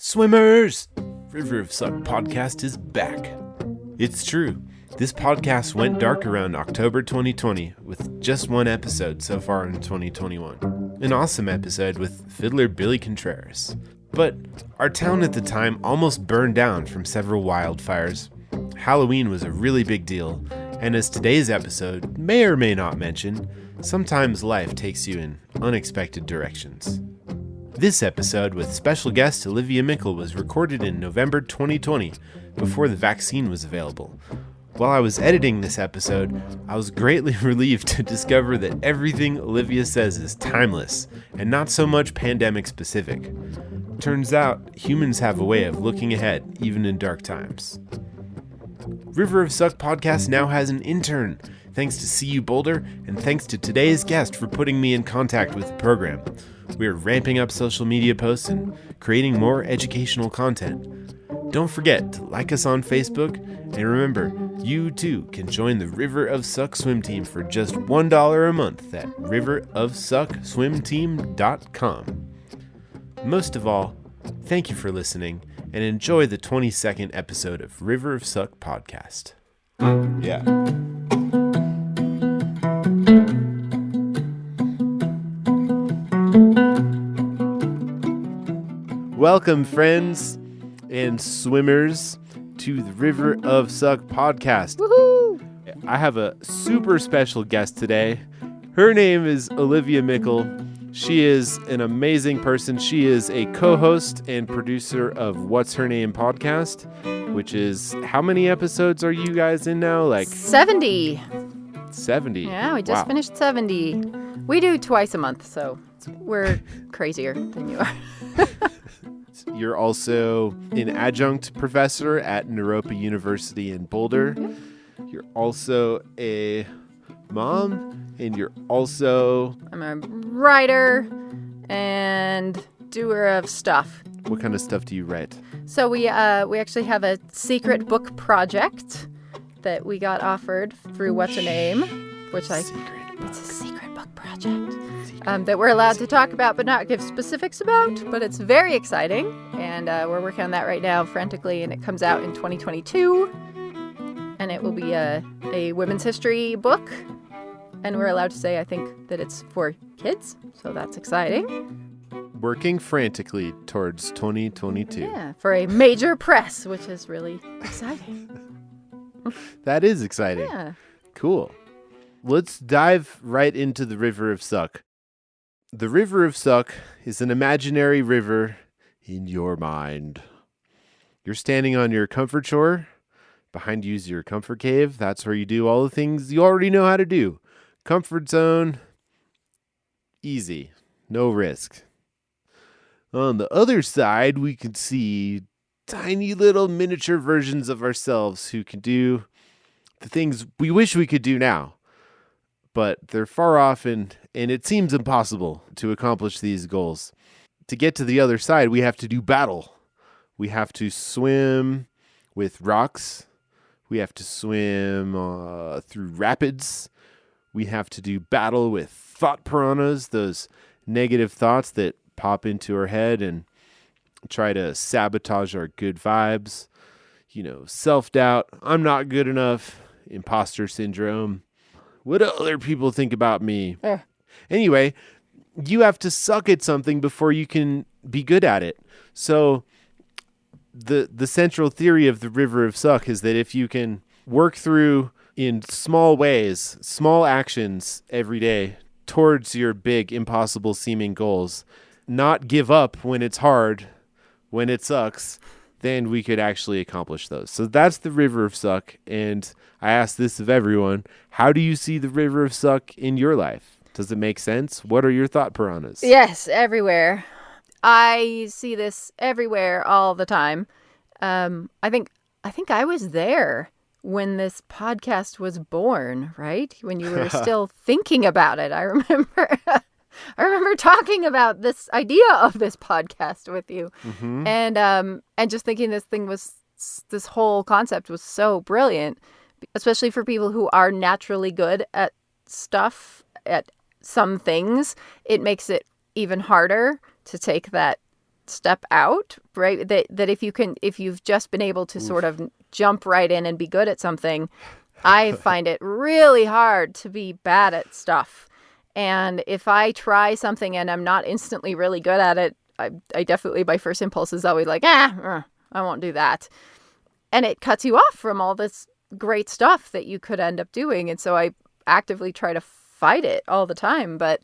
Swimmers! River of Suck podcast is back. It's true. This podcast went dark around October 2020 with just one episode so far in 2021. An awesome episode with fiddler Billy Contreras. But our town at the time almost burned down from several wildfires. Halloween was a really big deal, and as today's episode may or may not mention, sometimes life takes you in unexpected directions. This episode with special guest Olivia Meikle was recorded in November 2020, before the vaccine was available. While I was editing this episode, I was greatly relieved to discover that everything Olivia says is timeless, and not so much pandemic specific. Turns out, humans have a way of looking ahead, even in dark times. River of Suck podcast now has an intern, thanks to CU Boulder, and thanks to today's guest for putting me in contact with the program. We are ramping up social media posts and creating more educational content. Don't forget to like us on Facebook, and remember, you too can join the River of Suck swim team for just $1 a month at riverofsuckswimteam.com. Most of all, thank you for listening, and enjoy the 22nd episode of River of Suck podcast. Yeah. Welcome, friends and swimmers, to the River of Suck podcast. Woohoo! I have a super special guest today. Her name is Olivia Meikle. She is an amazing person. She is a co-host and producer of WhatsHerName podcast, which is, how many episodes are you guys in now? Like 70. 70. Yeah, we just finished 70. We do twice a month, so we're crazier than you are. You're also an adjunct professor at Naropa University in Boulder. Yep. You're also a mom, and you're also... I'm a writer and doer of stuff. What kind of stuff do you write? So we actually have a secret book project that we got offered through WhatsHerName, which it's a secret book project. That we're allowed to talk about but not give specifics about, but it's very exciting, and we're working on that right now frantically, and it comes out in 2022, and it will be a women's history book, and we're allowed to say, I think, that it's for kids, so that's exciting. Working frantically towards 2022. Yeah, for a major press, which is really exciting. That is exciting. Yeah. Cool. Let's dive right into the River of Suck. The River of Suck is an imaginary river in your mind. You're standing on your comfort shore. Behind you is your comfort cave. That's where you do all the things you already know how to do. Comfort zone, easy, no risk. On the other side, we can see tiny little miniature versions of ourselves who can do the things we wish we could do now. But they're far off, and it seems impossible to accomplish these goals. To get to the other side, we have to do battle. We have to swim with rocks. We have to swim through rapids. We have to do battle with thought piranhas, those negative thoughts that pop into our head and try to sabotage our good vibes. You know, self-doubt, I'm not good enough, imposter syndrome. What do other people think about me? Anyway, you have to suck at something before you can be good at it. So the central theory of the River of Suck is that if you can work through in small ways, small actions every day towards your big, impossible seeming goals, not give up when it's hard, when it sucks, then we could actually accomplish those. So that's the River of Suck, and I ask this of everyone. How do you see the River of Suck in your life? Does it make sense? What are your thought piranhas? Yes, everywhere. I see this everywhere all the time. I think I was there when this podcast was born, right? When you were still thinking about it. I remember talking about this idea of this podcast with you, and just thinking this whole concept was so brilliant, especially for people who are naturally good at stuff, at some things. It makes it even harder to take that step out, right? That if you've just been able to sort of jump right in and be good at something, I find it really hard to be bad at stuff. And if I try something and I'm not instantly really good at it, I definitely, my first impulse is always like, I won't do that. And it cuts you off from all this great stuff that you could end up doing. And so I actively try to fight it all the time. But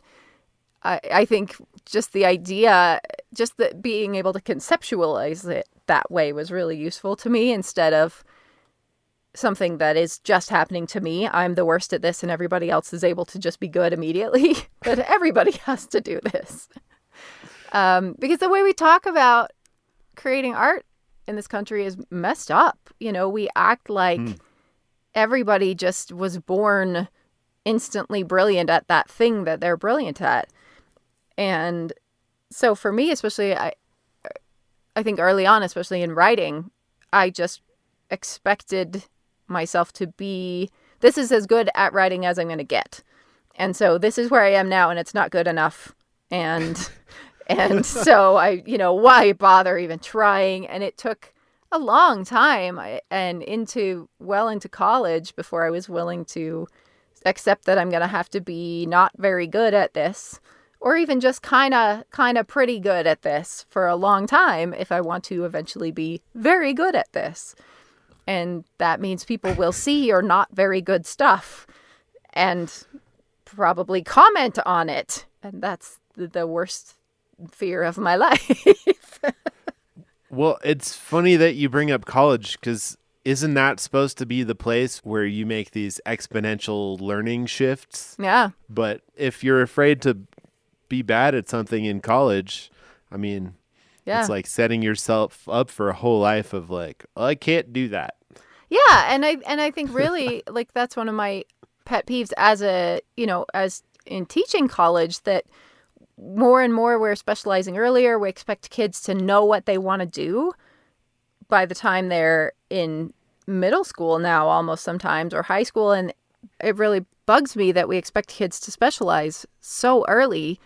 I think just the idea, just that being able to conceptualize it that way was really useful to me, instead of something that is just happening to me. I'm the worst at this and everybody else is able to just be good immediately. But everybody has to do this. Because the way we talk about creating art in this country is messed up. You know, we act like everybody just was born instantly brilliant at that thing that they're brilliant at. And so for me, especially, I think early on, especially in writing, I just expected myself to be, this is as good at writing as I'm going to get. And so this is where I am now, and it's not good enough. And so why bother even trying? And it took a long time and into college before I was willing to accept that I'm going to have to be not very good at this, or even just kind of pretty good at this for a long time if I want to eventually be very good at this. And that means people will see your not very good stuff and probably comment on it. And that's the worst fear of my life. Well, it's funny that you bring up college, because isn't that supposed to be the place where you make these exponential learning shifts? Yeah. But if you're afraid to be bad at something in college, I mean, it's like setting yourself up for a whole life of like, oh, I can't do that. Yeah, and I think really like that's one of my pet peeves as in teaching college, that more and more we're specializing earlier. We expect kids to know what they want to do by the time they're in middle school now, almost sometimes, or high school. And it really bugs me that we expect kids to specialize so early,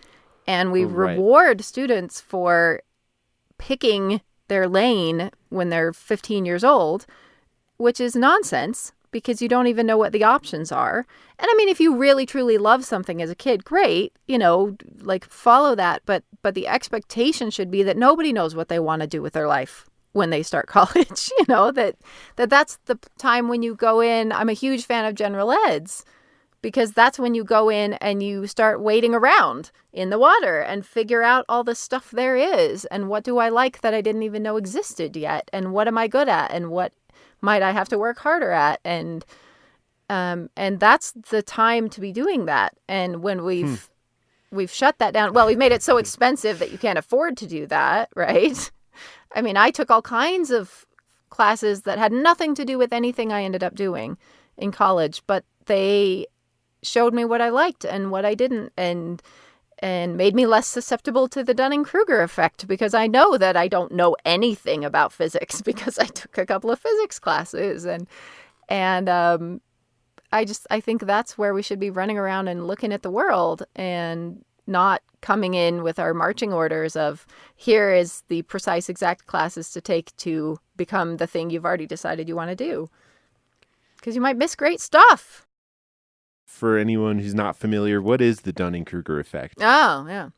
and we reward students for picking their lane when they're 15 years old, which is nonsense, because you don't even know what the options are. And I mean, if you really truly love something as a kid, great, like follow that. But the expectation should be that nobody knows what they want to do with their life when they start college, that's the time when you go in. I'm a huge fan of general eds, because that's when you go in and you start wading around in the water and figure out all the stuff there is. And what do I like that I didn't even know existed yet? And what am I good at? And what might I have to work harder at? And that's the time to be doing that. And when we've shut that down, well, we've made it so expensive that you can't afford to do that, right? I mean, I took all kinds of classes that had nothing to do with anything I ended up doing in college, but they showed me what I liked and what I didn't, and made me less susceptible to the Dunning-Kruger effect, because I know that I don't know anything about physics because I took a couple of physics classes. And I think that's where we should be running around and looking at the world, and not coming in with our marching orders of, here is the precise exact classes to take to become the thing you've already decided you want to do. Because you might miss great stuff. For anyone who's not familiar, what is the Dunning-Kruger effect? Oh, yeah.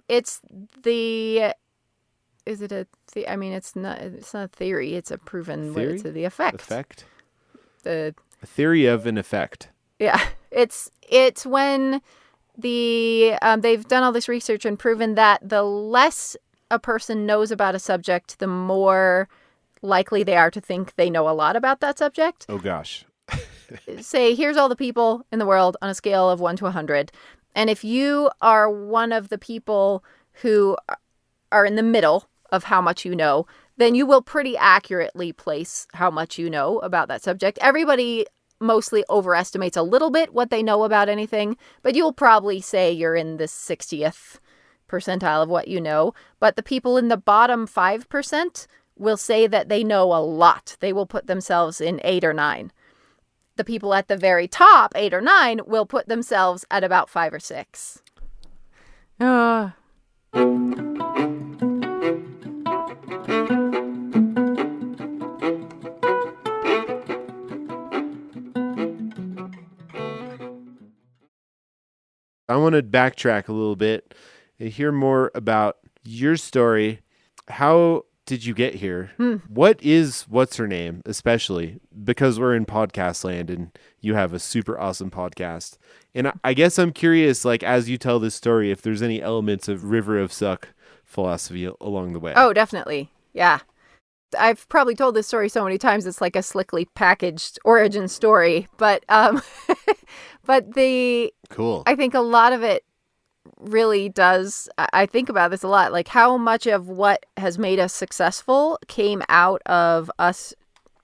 It's the, is it I mean, it's not a theory. It's a proven Theory? It's the effect. Effect? A theory of an effect. Yeah. It's when they've done all this research and proven that the less a person knows about a subject, the more likely they are to think they know a lot about that subject. Oh, gosh. Say, here's all the people in the world on a scale of 1 to 100. And if you are one of the people who are in the middle of how much you know, then you will pretty accurately place how much you know about that subject. Everybody mostly overestimates a little bit what they know about anything, but you'll probably say you're in the 60th percentile of what you know. But the people in the bottom 5% will say that they know a lot. They will put themselves in 8 or 9. The people at the very top, 8 or 9, will put themselves at about 5 or 6. I want to backtrack a little bit and hear more about your story. How did you get here? What is What's Her Name, especially because we're in podcast land and you have a super awesome podcast. And I guess I'm curious, like, as you tell this story, if there's any elements of River of Suck philosophy along the way. Oh, definitely. Yeah. I've probably told this story so many times, it's like a slickly packaged origin story. But Cool. I think a lot of it really does. I think about this a lot, like how much of what has made us successful came out of us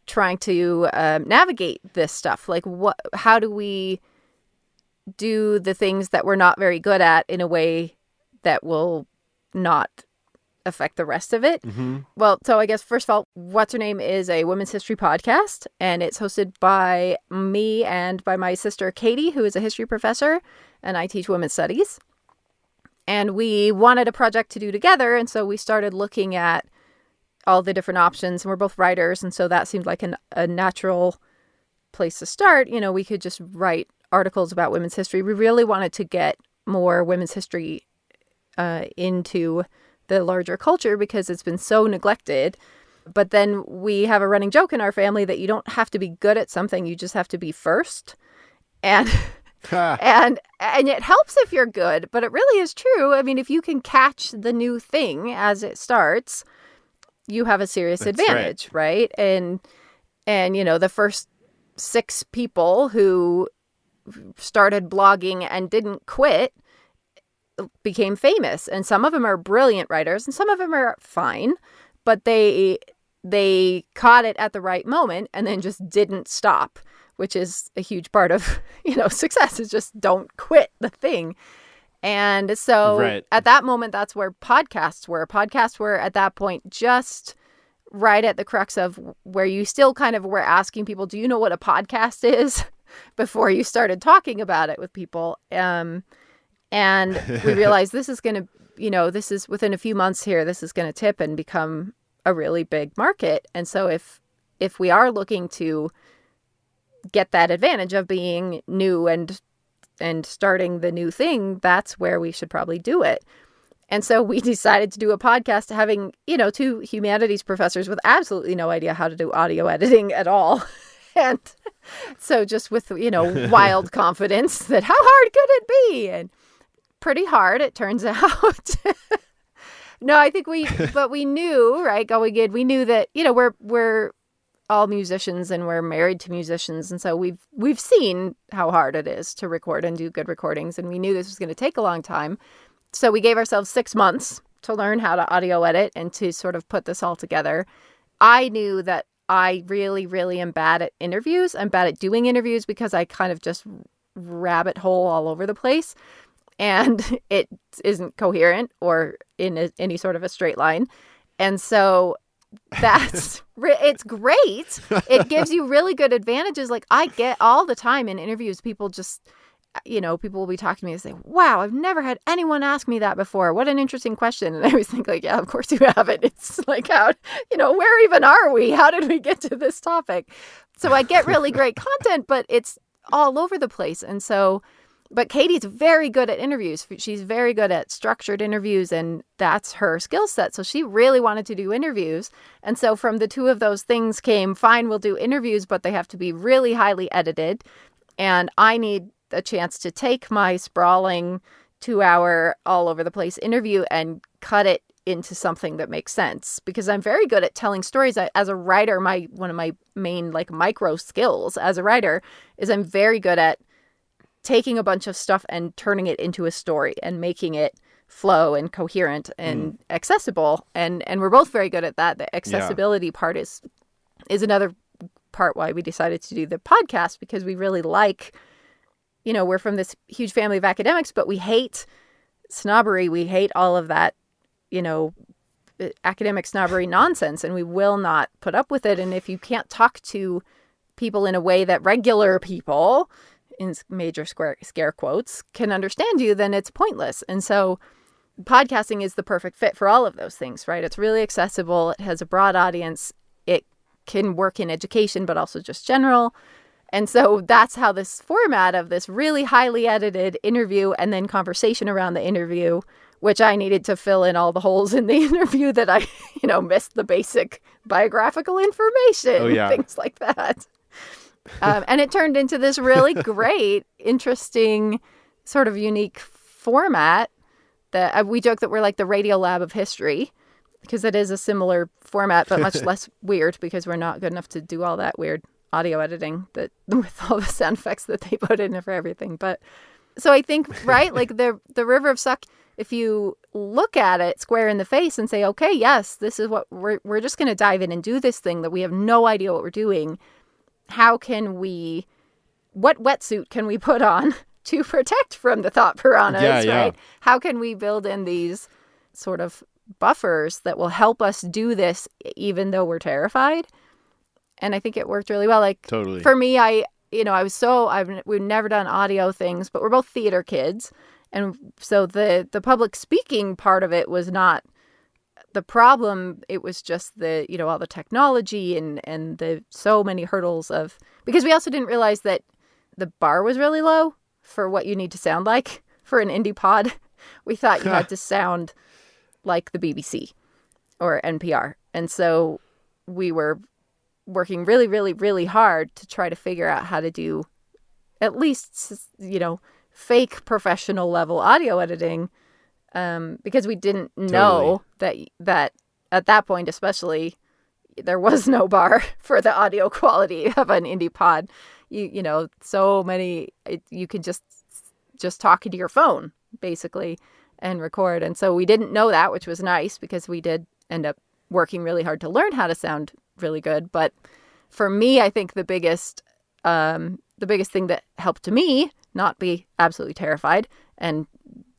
trying to navigate this stuff. Like how do we do the things that we're not very good at in a way that will not affect the rest of it? Mm-hmm. Well, so I guess first of all, What's Her Name is a women's history podcast, and it's hosted by me and by my sister Katie, who is a history professor, and I teach women's studies. And we wanted a project to do together, and so we started looking at all the different options, and we're both writers, and so that seemed like a natural place to start. You know, we could just write articles about women's history. We really wanted to get more women's history into the larger culture because it's been so neglected. But then we have a running joke in our family that you don't have to be good at something, you just have to be first. And and it helps if you're good, but it really is true. I mean, if you can catch the new thing as it starts, you have a serious advantage, right? And you know, the first 6 people who started blogging and didn't quit became famous, and some of them are brilliant writers and some of them are fine, but they caught it at the right moment and then just didn't stop, which is a huge part of, you know, success, is just don't quit the thing. And so at that moment, that's where podcasts were. Podcasts were at that point just right at the crux of where you still kind of were asking people, do you know what a podcast is? Before you started talking about it with people. And we realized this is going to, you know, this is within a few months here, this is going to tip and become a really big market. And so if we are looking to get that advantage of being new and starting the new thing, that's where we should probably do it. And so we decided to do a podcast having, you know, 2 humanities professors with absolutely no idea how to do audio editing at all. And so just with, you know, wild confidence that how hard could it be? And pretty hard, it turns out. No, I think we knew, right, going in, we knew that, you know, we're all musicians and we're married to musicians. And so we've seen how hard it is to record and do good recordings. And we knew this was going to take a long time. So we gave ourselves 6 months to learn how to audio edit and to sort of put this all together. I knew that I really, really am bad at interviews. I'm bad at doing interviews because I kind of just rabbit hole all over the place. And it isn't coherent or in any sort of a straight line. And so that's, it's great. It gives you really good advantages. Like I get all the time in interviews, people just, you know, people will be talking to me and say, wow, I've never had anyone ask me that before. What an interesting question. And I always think like, yeah, of course you haven't. It's like, how, you know, where even are we? How did we get to this topic? So I get really great content, but it's all over the place. And so, but Katie's very good at interviews. She's very good at structured interviews, and that's her skill set. So she really wanted to do interviews. And so from the 2 of those things came, fine, we'll do interviews, but they have to be really highly edited. And I need a chance to take my sprawling 2-hour all over the place interview and cut it into something that makes sense, because I'm very good at telling stories. As a writer, one of my main like micro skills as a writer is I'm very good at taking a bunch of stuff and turning it into a story and making it flow and coherent and accessible. And we're both very good at that. The accessibility part is another part why we decided to do the podcast, because we really like, you know, we're from this huge family of academics, but we hate snobbery. We hate all of that, you know, academic snobbery nonsense, and we will not put up with it. And if you can't talk to people in a way that regular people, in major scare quotes, can understand you, then it's pointless. And so podcasting is the perfect fit for all of those things, right? It's really accessible. It has a broad audience. It can work in education, but also just general. And so that's how this format of this really highly edited interview and then conversation around the interview, which I needed to fill in all the holes in the interview that I, missed the basic biographical information, things like that. And it turned into this really great, interesting, sort of unique format that we joke that we're like the Radio Lab of history, because it is a similar format, but much less weird, because we're not good enough to do all that weird audio editing that with all the sound effects that they put in for everything. But so I think, right, like the River of Suck, if you look at it square in the face and say, okay, yes, this is what we're just going to dive in and do this thing that we have no idea what we're doing. What wetsuit can we put on to protect from the thought piranhas, right? How can we build in these sort of buffers that will help us do this even though we're terrified? And I think it worked really well. Like, totally. For me, we've never done audio things, but we're both theater kids. And so the public speaking part of it was not the problem. It was just all the technology and the so many hurdles because we also didn't realize that the bar was really low for what you need to sound like for an indie pod. We thought you had to sound like the BBC or NPR. And so we were working really, really, really hard to try to figure out how to do at least, fake professional level audio editing, because we didn't know that at that point, especially, there was no bar for the audio quality of an indie pod. So many, you could just talk into your phone basically and record. And so we didn't know that, which was nice, because we did end up working really hard to learn how to sound really good. But for me, I think the biggest thing that helped me not be absolutely terrified and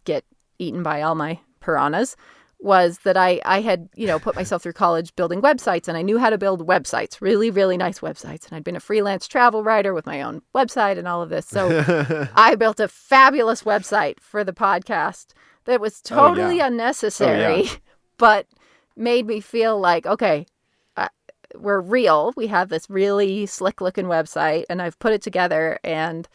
get eaten by all my piranhas was that I had, put myself through college building websites, and I knew how to build websites, really, really nice websites. And I'd been a freelance travel writer with my own website and all of this. So I built a fabulous website for the podcast that was totally unnecessary, but made me feel like, okay, we're real. We have this really slick looking website, and I've put it together, and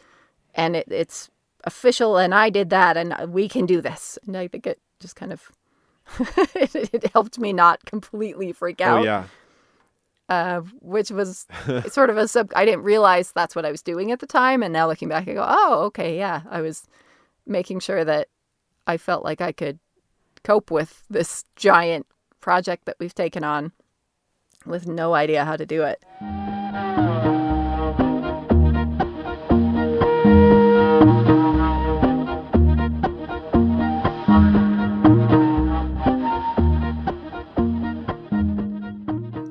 it's official, and I did that, and we can do this. And I think it just kind of it helped me not completely freak out. Which was sort of I didn't realize that's what I was doing at the time, and now looking back I go, oh, okay, yeah, I was making sure that I felt like I could cope with this giant project that we've taken on with no idea how to do it.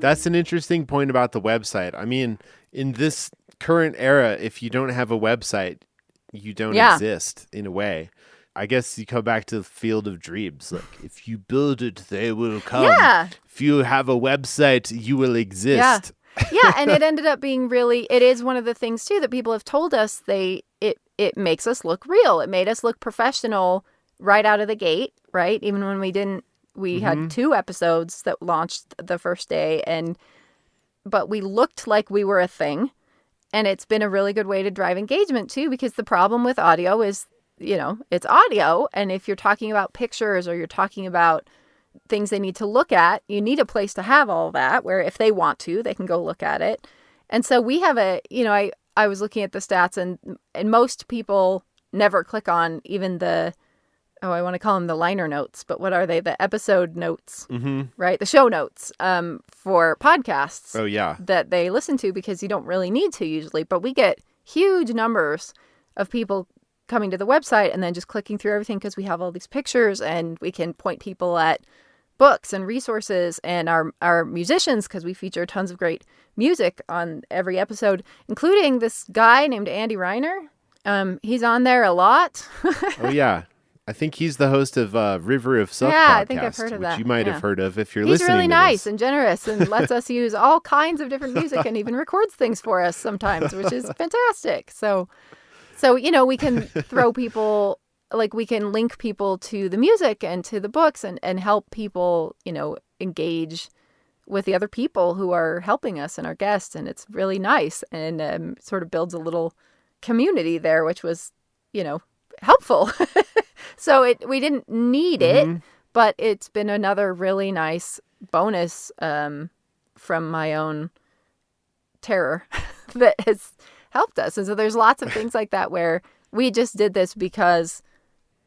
That's an interesting point about the website. I mean, in this current era, if you don't have a website, you don't exist in a way. I guess you come back to the field of dreams. Like, if you build it, they will come. Yeah. If you have a website, you will exist. Yeah, and it ended up being it is one of the things, too, that people have told us it makes us look real. It made us look professional right out of the gate, right? Even when we didn't. We had 2 episodes that launched the first day, but we looked like we were a thing. And it's been a really good way to drive engagement, too, because the problem with audio is, it's audio. And if you're talking about pictures or you're talking about things they need to look at, you need a place to have all that where if they want to, they can go look at it. And so we have I was looking at the stats, and most people never click on even I want to call them the liner notes, but what are they? The episode notes, right? The show notes for podcasts. Oh, yeah. That they listen to, because you don't really need to usually. But we get huge numbers of people coming to the website and then just clicking through everything, because we have all these pictures and we can point people at books and resources and our musicians, because we feature tons of great music on every episode, including this guy named Andy Reiner. He's on there a lot. Oh, yeah. I think he's the host of River of Suck podcast. Yeah, I think I've heard of that. Which you might have heard of if you're listening. He's really to nice this. and generous and lets us use all kinds of different music and even records things for us sometimes, which is fantastic. So we can throw people, like we can link people to the music and to the books and help people, engage with the other people who are helping us and our guests, and it's really nice, and sort of builds a little community there, which was, helpful. So we didn't need it, but it's been another really nice bonus from my own terror that has helped us. And so there's lots of things like that where we just did this because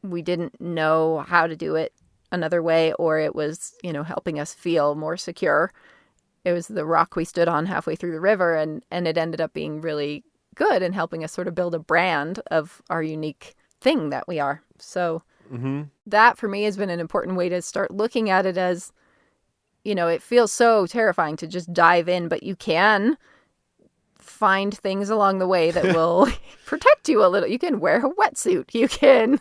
we didn't know how to do it another way, or it was, helping us feel more secure. It was the rock we stood on halfway through the river, and it ended up being really good and helping us sort of build a brand of our unique thing that we are. So that for me has been an important way to start looking at it as, it feels so terrifying to just dive in, but you can find things along the way that will protect you a little. You can wear a wetsuit. You can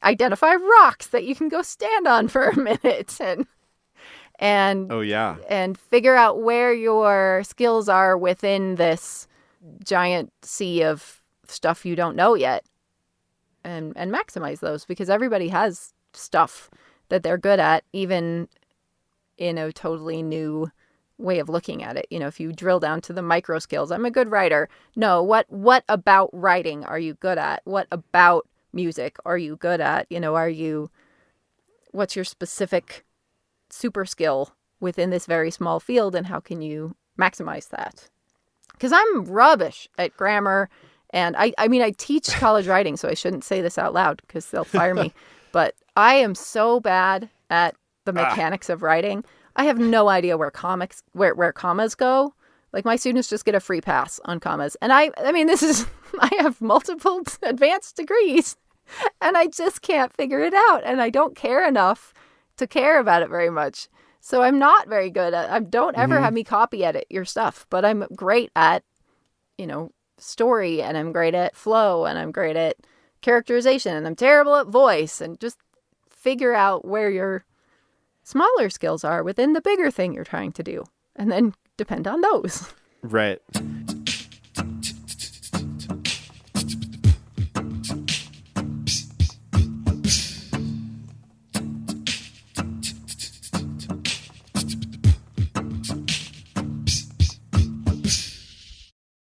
identify rocks that you can go stand on for a minute and oh yeah, and figure out where your skills are within this giant sea of stuff you don't know yet, and maximize those, because everybody has stuff that they're good at, even in a totally new way of looking at it. If you drill down to the micro skills, I'm a good writer. No, what about writing are you good at? What about music are you good at? What's your specific super skill within this very small field, and how can you maximize that? Because I'm rubbish at grammar, and I teach college writing, so I shouldn't say this out loud because they'll fire me. But I am so bad at the mechanics of writing. I have no idea where commas go. Like, my students just get a free pass on commas. And I have multiple advanced degrees, and I just can't figure it out. And I don't care enough to care about it very much. So I'm not very good at, don't ever have me copy edit your stuff, but I'm great at, story, and I'm great at flow, and I'm great at characterization, and I'm terrible at voice, and just figure out where your smaller skills are within the bigger thing you're trying to do, and then depend on those. Right.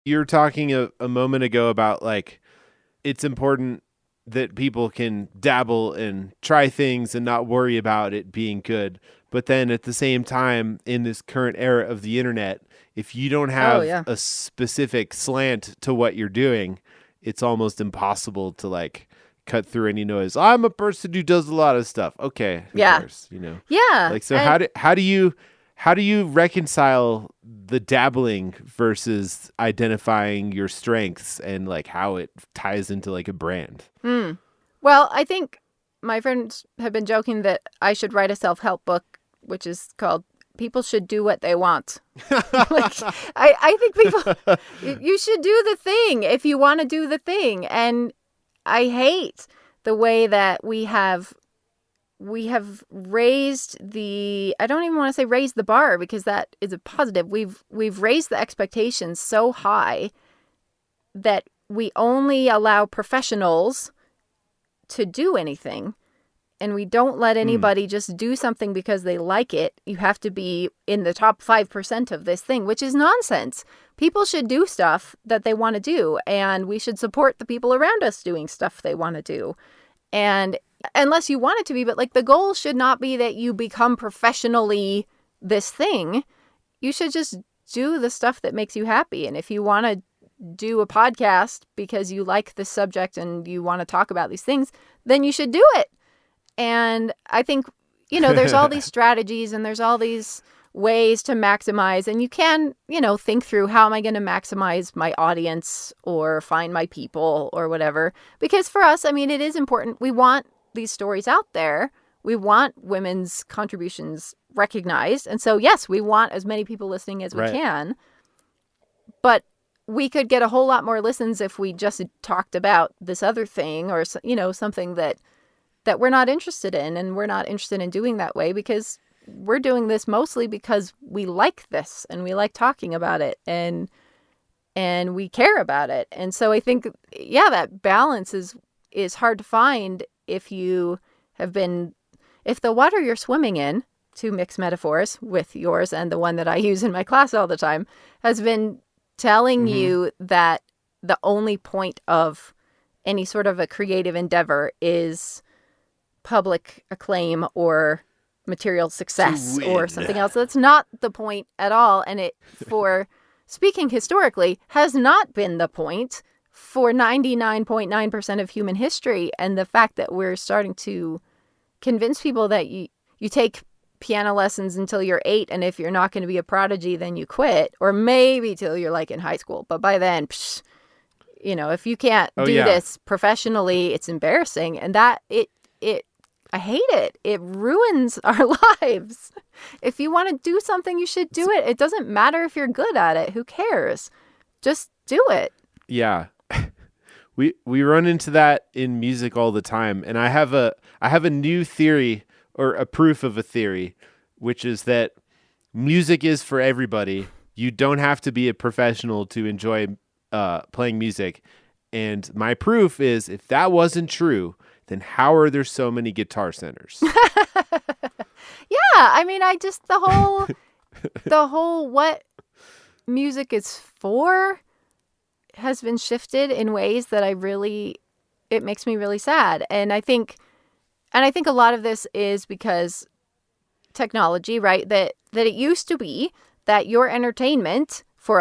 You were talking a moment ago about, like, it's important that people can dabble and try things and not worry about it being good. But then at the same time, in this current era of the internet, if you don't have a specific slant to what you're doing, it's almost impossible to, like, cut through any noise. I'm a person who does a lot of stuff. Okay. Who cares, Yeah. Like, so how do you reconcile the dabbling versus identifying your strengths and, like, how it ties into, like, a brand? Well, I think my friends have been joking that I should write a self-help book, which is called People Should Do What They Want. Like, I think people, you should do the thing if you want to do the thing. And I hate the way that we have raised I don't even want to say raised the bar, because that is a positive. We've raised the expectations so high that we only allow professionals to do anything, and we don't let anybody just do something because they like it. You have to be in the top 5% of this thing, which is nonsense. People should do stuff that they want to do, and we should support the people around us doing stuff they want to do. And unless you want it to be, but, like, the goal should not be that you become professionally this thing. You should just do the stuff that makes you happy. And if you want to do a podcast because you like this subject and you want to talk about these things, then you should do it. And I think, there's all these strategies and there's all these ways to maximize, and you can, think through, how am I going to maximize my audience or find my people or whatever. Because for us, it is important. We want these stories out there. We want women's contributions recognized. And so, yes, we want as many people listening as we can. But we could get a whole lot more listens if we just talked about this other thing, or, something that we're not interested in, and we're not interested in doing that way, because we're doing this mostly because we like this and we like talking about it, and we care about it. And so I think, that balance is hard to find if the water you're swimming in to mix metaphors with yours and the one that I use in my class all the time, has been telling you that the only point of any sort of a creative endeavor is public acclaim or material success or something else. That's not the point at all. And it, for speaking historically, has not been the point for 99.9% of human history. And the fact that we're starting to convince people that you take piano lessons until you're 8, and if you're not going to be a prodigy, then you quit, or maybe till you're like in high school. But by then, if you can't do this professionally, it's embarrassing. And that I hate it. It ruins our lives. If you want to do something, you should do it. It doesn't matter if you're good at it. Who cares? Just do it. Yeah. We run into that in music all the time. And I have a new theory, or a proof of a theory, which is that music is for everybody. You don't have to be a professional to enjoy playing music. And my proof is, if that wasn't true, then how are there so many guitar centers? Yeah, I mean, the whole what music is for has been shifted in ways that it makes me really sad. And I think a lot of this is because technology, right? That it used to be that your entertainment for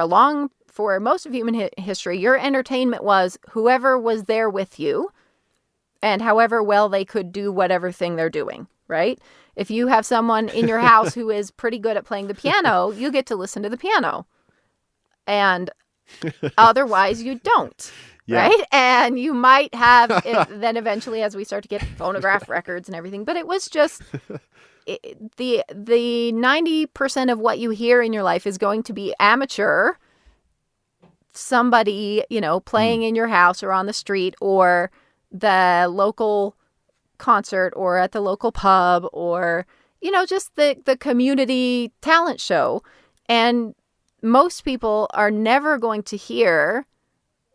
most of human history, your entertainment was whoever was there with you and however well they could do whatever thing they're doing, right? If you have someone in your house who is pretty good at playing the piano, you get to listen to the piano. And otherwise you don't, right? And you might have it then eventually, as we start to get phonograph records and everything. But it was just the 90% of what you hear in your life is going to be amateur. Somebody, playing in your house or on the street or the local concert or at the local pub or, just the community talent show. And most people are never going to hear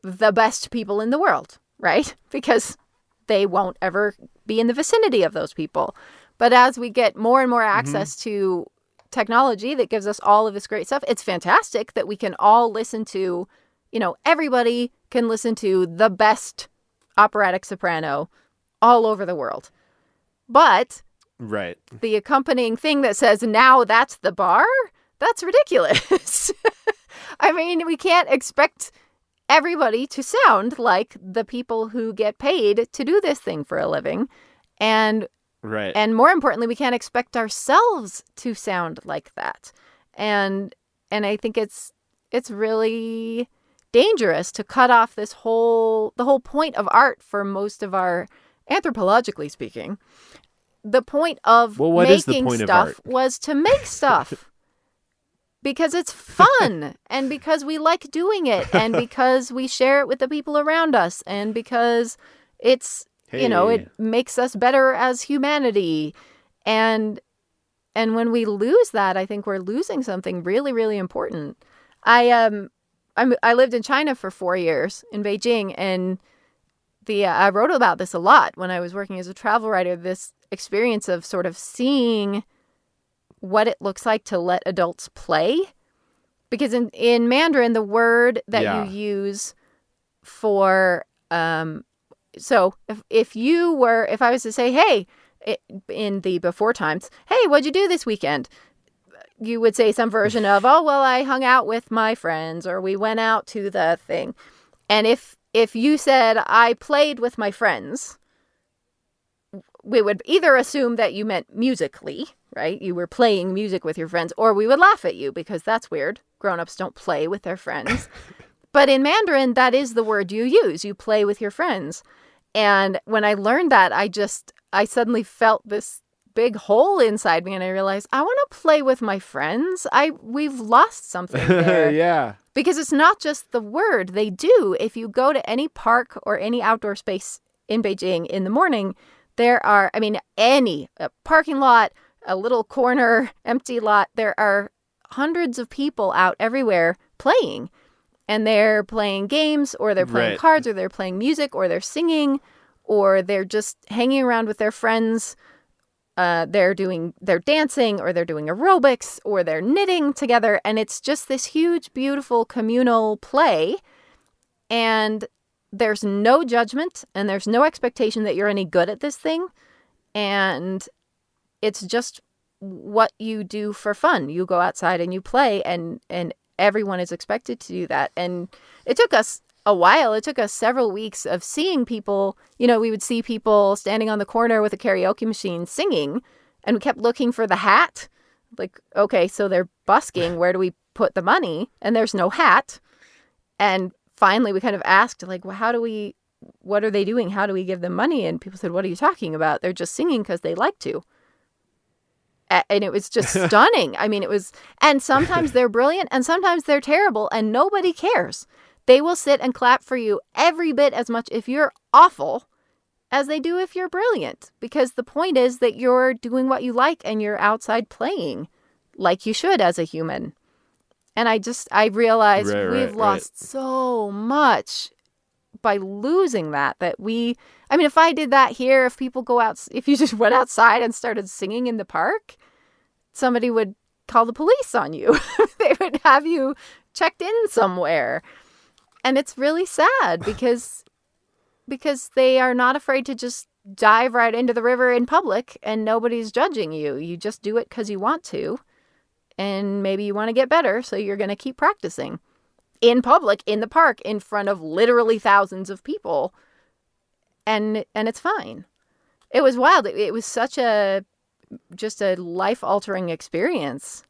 the best people in the world, right? Because they won't ever be in the vicinity of those people. But as we get more and more access to technology that gives us all of this great stuff, it's fantastic that we can all listen to, everybody can listen to the best operatic soprano all over the world. But right, the accompanying thing that says, now that's the bar, that's ridiculous. I mean, we can't expect everybody to sound like the people who get paid to do this thing for a living. And right. And more importantly, we can't expect ourselves to sound like that. And I think it's really dangerous to cut off the whole point of art for most of our, anthropologically speaking. The point of making stuff was to make stuff. Because it's fun and because we like doing it and because we share it with the people around us and because it's, it makes us better as humanity. And when we lose that, I think we're losing something really, really important. I lived in China for 4 years in Beijing, and I wrote about this a lot when I was working as a travel writer, this experience of sort of seeing what it looks like to let adults play. Because in Mandarin, the word that you use for, so if I was to say, hey, in the before times, hey, what'd you do this weekend? You would say some version of, oh, well, I hung out with my friends, or we went out to the thing. And if you said, I played with my friends, we would either assume that you meant musically, right? You were playing music with your friends, or we would laugh at you because that's weird. Grown-ups don't play with their friends. But in Mandarin, that is the word you use. You play with your friends. And when I learned that, I suddenly felt this big hole inside me, and I realized I want to play with my friends. We've lost something there. Yeah. Because it's not just the word. They do. If you go to any park or any outdoor space in Beijing in the morning, there are, a parking lot, a little corner, empty lot, there are hundreds of people out everywhere playing. And they're playing games, or they're playing cards, or they're playing music, or they're singing, or they're just hanging around with their friends they're dancing, or they're doing aerobics, or they're knitting together. And it's just this huge, beautiful communal play. And there's no judgment, and there's no expectation that you're any good at this thing. And it's just what you do for fun. You go outside and you play, and everyone is expected to do that. And it took us a while. It took us several weeks of seeing people. We would see people standing on the corner with a karaoke machine singing, and we kept looking for the hat. Like, okay, so they're busking. Where do we put the money? And there's no hat. And finally, we kind of asked, like, well, what are they doing? How do we give them money? And people said, what are you talking about? They're just singing because they like to. And it was just stunning. I mean, and sometimes they're brilliant and sometimes they're terrible, and nobody cares. They will sit and clap for you every bit as much if you're awful as they do if you're brilliant, because the point is that you're doing what you like and you're outside playing like you should as a human. And I realized we've lost so much by losing that if I did that here, if people go out, if you just went outside and started singing in the park, somebody would call the police on you. They would have you checked in somewhere. And it's really sad because they are not afraid to just dive right into the river in public, and nobody's judging you. You just do it because you want to. And maybe you want to get better, so you're going to keep practicing. In public, in the park, in front of literally thousands of people. And it's fine. It was wild. It was such just a life-altering experience.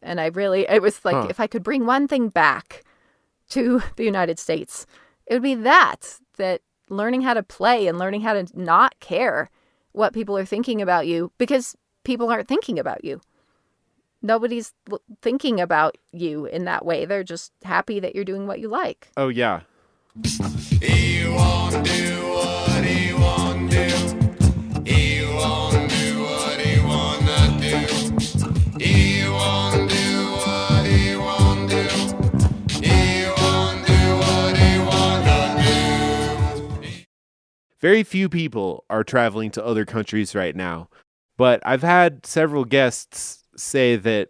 And it was like, if I could bring one thing back to the United States, it would be that learning how to play and learning how to not care what people are thinking about you, because people aren't thinking about you. Nobody's thinking about you in that way. They're just happy that you're doing what you like. Oh, yeah. He won't do what he won't do. He won't do what he wanna do. He won't do what he won't do. He won't do what he wanna do. Very few people are traveling to other countries right now, but I've had several guests say that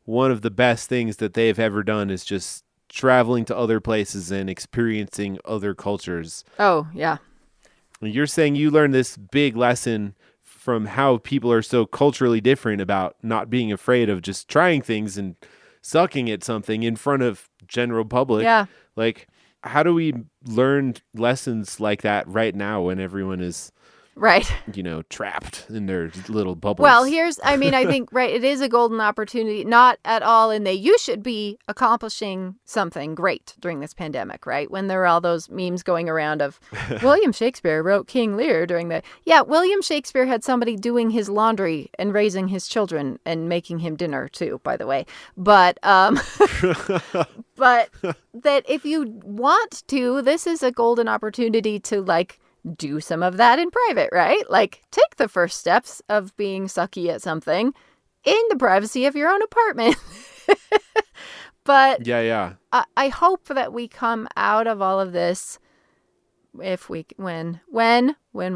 one of the best things that they've ever done is just traveling to other places and experiencing other cultures. Oh, yeah. You're saying you learned this big lesson from how people are so culturally different about not being afraid of just trying things and sucking at something in front of general public. Yeah. Like, how do we learn lessons like that right now when everyone is right, trapped in their little bubbles? Well, I think, right, it is a golden opportunity, not at all in that you should be accomplishing something great during this pandemic, right? When there were all those memes going around of William Shakespeare wrote King Lear William Shakespeare had somebody doing his laundry and raising his children and making him dinner too, by the way. But, but that if you want to, this is a golden opportunity to do some of that in private, right? Like, take the first steps of being sucky at something in the privacy of your own apartment. But yeah. I hope that we come out of all of this, when we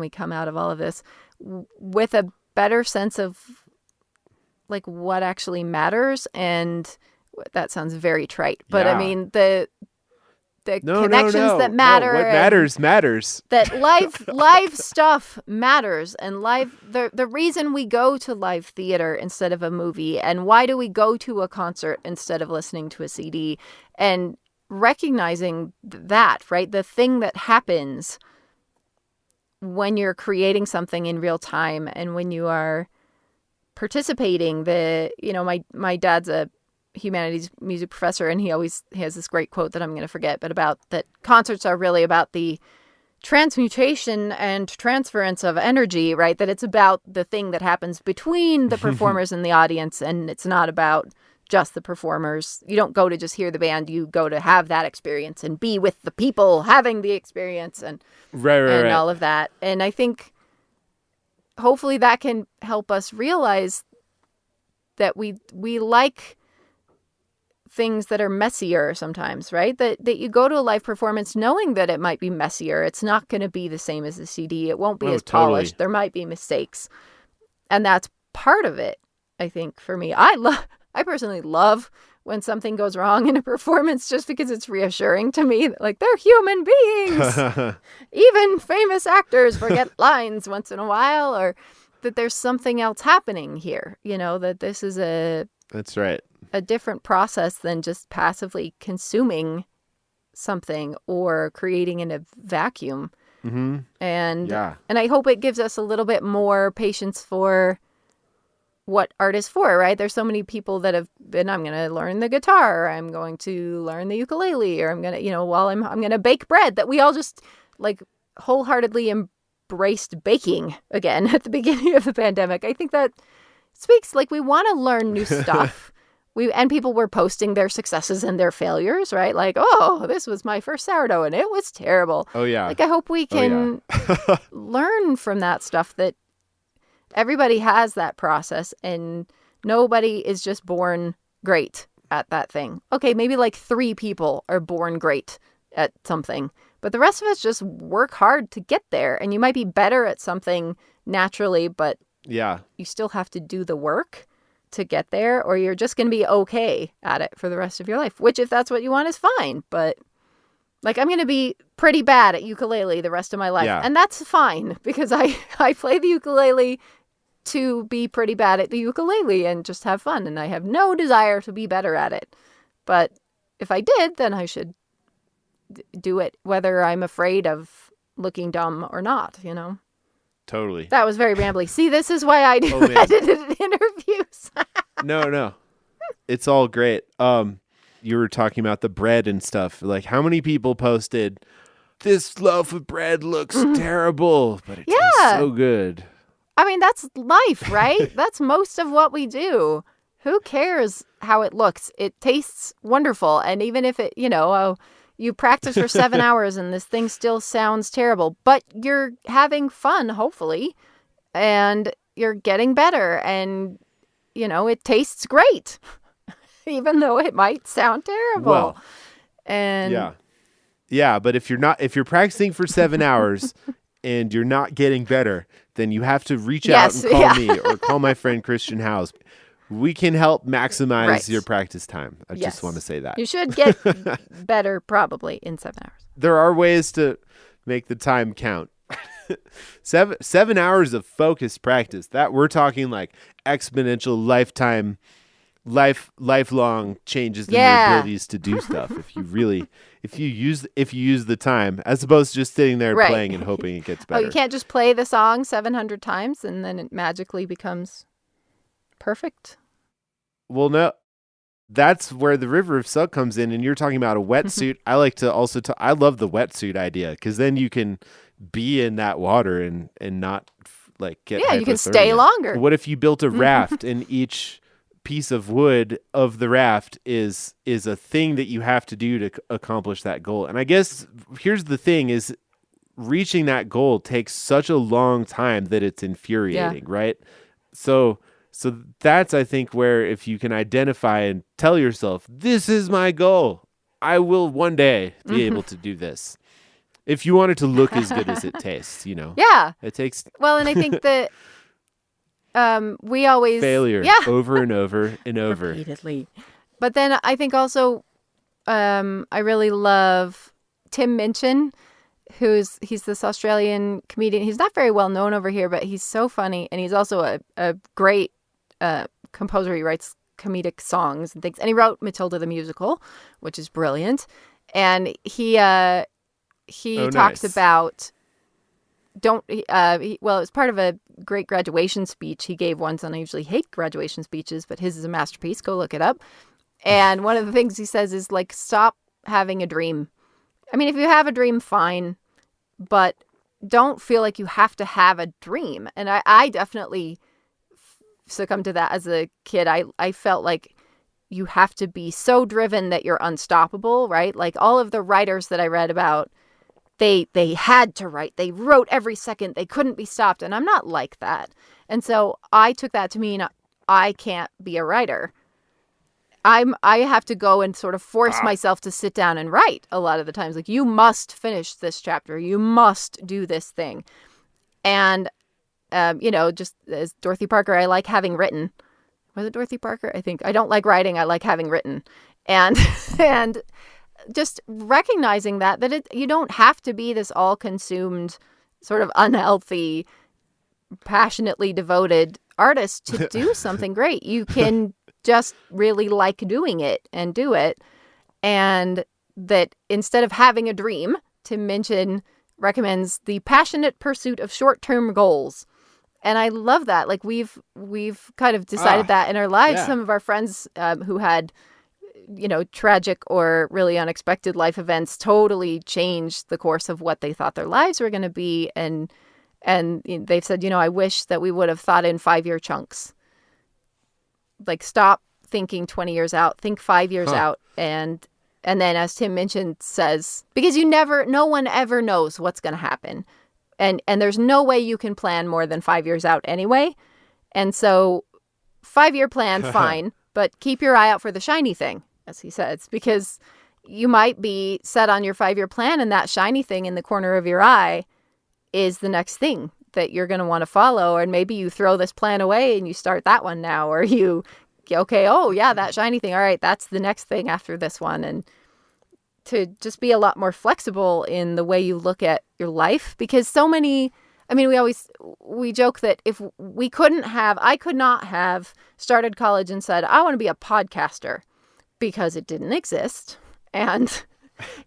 come out of all of this, with a better sense of what actually matters. And that sounds very trite, but yeah. I mean the connections that matter. What matters. That live stuff matters, and the reason we go to live theater instead of a movie, and why do we go to a concert instead of listening to a CD, and recognizing that, right? The thing that happens when you're creating something in real time and when you are participating. My dad's a humanities music professor, and he has this great quote that I'm going to forget, but about that concerts are really about the transmutation and transference of energy, right? That it's about the thing that happens between the performers and the audience, and it's not about just the performers. You don't go to just hear the band, you go to have that experience and be with the people having the experience and all of that. And I think hopefully that can help us realize that we like things that are messier sometimes, right? That you go to a live performance knowing that it might be messier. It's not going to be the same as the CD. It won't be as polished. There might be mistakes. And that's part of it, I think, for me. I personally love when something goes wrong in a performance just because it's reassuring to me that, like, they're human beings. Even famous actors forget lines once in a while, or that there's something else happening here, that this is That's right. a different process than just passively consuming something or creating in a vacuum. Mm-hmm. And I hope it gives us a little bit more patience for what art is for, right? There's so many people that have been, I'm going to learn the guitar, or I'm going to learn the ukulele, or I'm going to, while I'm going to bake bread, that we all just like wholeheartedly embraced baking again at the beginning of the pandemic. I think that speaks like we want to learn new stuff. And people were posting their successes and their failures, right? Like, oh, this was my first sourdough and it was terrible. Oh, yeah. Like, I hope we can learn from that stuff, that everybody has that process and nobody is just born great at that thing. Okay, maybe like 3 people are born great at something, but the rest of us just work hard to get there. And you might be better at something naturally, but you still have to do the work to get there, or you're just going to be okay at it for the rest of your life, which, if that's what you want, is fine. But like, I'm going to be pretty bad at ukulele the rest of my life. Yeah. And that's fine, because I play the ukulele to be pretty bad at the ukulele and just have fun. And I have no desire to be better at it. But if I did, then I should do it, whether I'm afraid of looking dumb or not, Totally. That was very rambly. See, this is why I do edited interviews. No. It's all great. You were talking about the bread and stuff. Like, how many people posted, this loaf of bread looks terrible, but it tastes so good. I mean, that's life, right? That's most of what we do. Who cares how it looks? It tastes wonderful. And even if it, you practice for 7 hours and this thing still sounds terrible, but you're having fun, hopefully, and you're getting better, and, it tastes great, even though it might sound terrible. Well, and yeah, but if you're practicing for 7 hours and you're not getting better, then you have to reach out and call me or call my friend Christian Howes. We can help maximize your practice time. I just want to say that. You should get better probably in 7 hours. There are ways to make the time count. 7 hours of focused practice. That we're talking like exponential lifelong changes in your abilities to do stuff. If you use the time, as opposed to just sitting there playing and hoping it gets better. Oh, you can't just play the song 700 times and then it magically becomes perfect. Well, no, that's where the River of Suck comes in, and you're talking about a wetsuit. I like to also I love the wetsuit idea, because then you can be in that water and not like get you can stay longer. What if you built a raft and each piece of wood of the raft is a thing that you have to do to accomplish that goal? And I guess here's the thing is, reaching that goal takes such a long time that it's infuriating, right? So that's, I think, where if you can identify and tell yourself, this is my goal, I will one day be able to do this. If you want it to look as good as it tastes, Yeah. It takes... Well, and I think that we always... Failure over and over and over. Repeatedly. But then I think also I really love Tim Minchin, he's this Australian comedian. He's not very well known over here, but he's so funny. And he's also a great composer. He writes comedic songs and things. And he wrote Matilda the Musical, which is brilliant. And he talks about it was part of a great graduation speech he gave once, and I usually hate graduation speeches, but his is a masterpiece. Go look it up. And one of the things he says is, like, stop having a dream. I mean, if you have a dream, fine, but don't feel like you have to have a dream. And I definitely succumbed to that as a kid. I felt like you have to be so driven that you're unstoppable, right? Like, all of the writers that I read about, they had to write. They wrote every second. They couldn't be stopped. And I'm not like that. And so I took that to mean I can't be a writer. I have to go and sort of force myself to sit down and write a lot of the times. Like, you must finish this chapter. You must do this thing. And just as Dorothy Parker, I like having written. Was it Dorothy Parker? I think I don't like writing. I like having written. And and just recognizing that you don't have to be this all-consumed, sort of unhealthy, passionately devoted artist to do something great. You can just really like doing it and do it. And that instead of having a dream, Tim Minchin recommends the passionate pursuit of short-term goals. And I love that. Like we've kind of decided that in our lives. Yeah. Some of our friends who had tragic or really unexpected life events totally changed the course of what they thought their lives were going to be. And they've said, I wish that we would have thought in 5-year chunks. Like stop thinking 20 years out, think 5 years out. And then as Tim Minchin says, because no one ever knows what's going to happen. And there's no way you can plan more than 5 years out anyway. And so 5-year plan, fine, but keep your eye out for the shiny thing, as he says, because you might be set on your 5-year plan and that shiny thing in the corner of your eye is the next thing that you're going to want to follow. Or maybe you throw this plan away and you start that one now, or that shiny thing. All right, that's the next thing after this one. And to just be a lot more flexible in the way you look at your life, because so many, we joke that if I could not have started college and said, I want to be a podcaster, because it didn't exist. And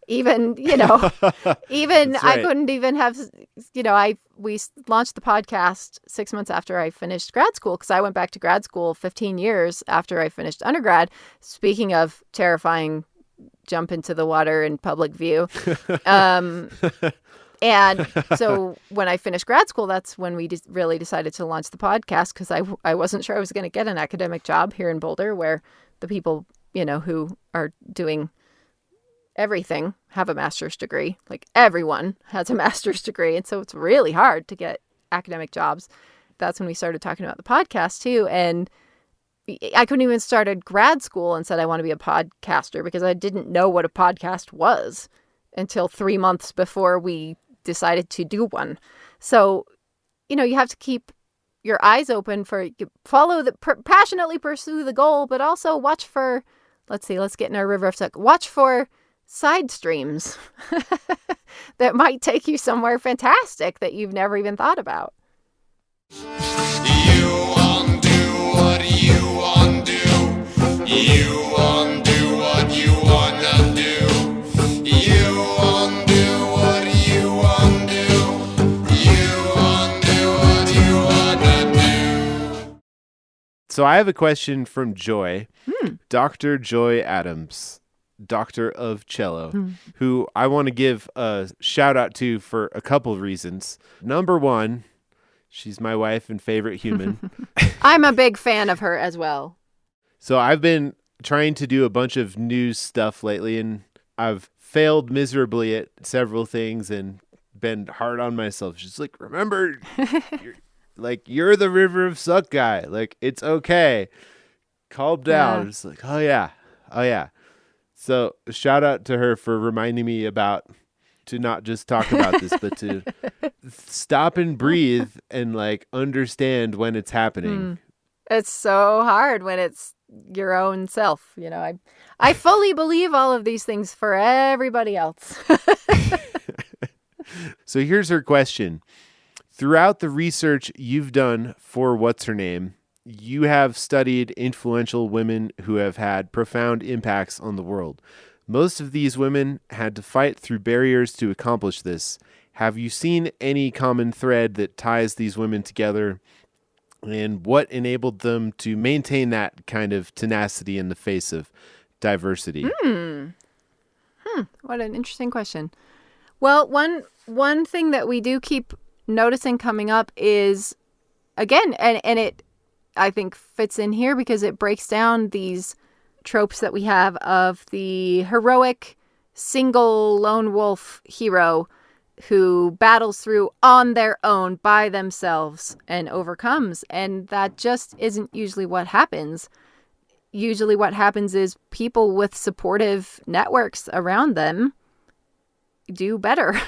even, That's I right. couldn't even have, we launched the podcast 6 months after I finished grad school, because I went back to grad school 15 years after I finished undergrad. Speaking of terrifying jump into the water in public view. And so when I finished grad school, that's when we really decided to launch the podcast, because I wasn't sure I was going to get an academic job here in Boulder, where the people, who are doing everything have a master's degree. Like everyone has a master's degree. And so it's really hard to get academic jobs. That's when we started talking about the podcast too. And I couldn't even started grad school and said I want to be a podcaster, because I didn't know what a podcast was until 3 months before we decided to do one. So, you have to keep your eyes open passionately pursue the goal, but also watch for, let's get in our river of suck. Watch for side streams that might take you somewhere fantastic that you've never even thought about. You want do what you want do. You want do what you wanna do. You want do what you want do. You want do what you wanna do. So I have a question from Joy, Dr. Joy Adams, Doctor of Cello, who I want to give a shout out to for a couple of reasons. Number one, she's my wife and favorite human. I'm a big fan of her as well. So I've been trying to do a bunch of news stuff lately, and I've failed miserably at several things and been hard on myself. She's like, remember, you're the River of Suck guy. Like, it's okay. Calm down. Yeah. It's like, oh yeah. So shout out to her for reminding me to not just talk about this, but to stop and breathe and understand when it's happening. It's so hard when it's your own self. I fully believe all of these things for everybody else. So here's her question. Throughout the research you've done for WhatsHerName, you have studied influential women who have had profound impacts on the world. Most of these women had to fight through barriers to accomplish this. Have you seen any common thread that ties these women together, and what enabled them to maintain that kind of tenacity in the face of diversity? What an interesting question. Well, one thing that we do keep noticing coming up is, again, and it, I think, fits in here because it breaks down these tropes that we have of the heroic single lone wolf hero who battles through on their own by themselves and overcomes. And that just isn't usually what happens. Usually what happens is people with supportive networks around them do better.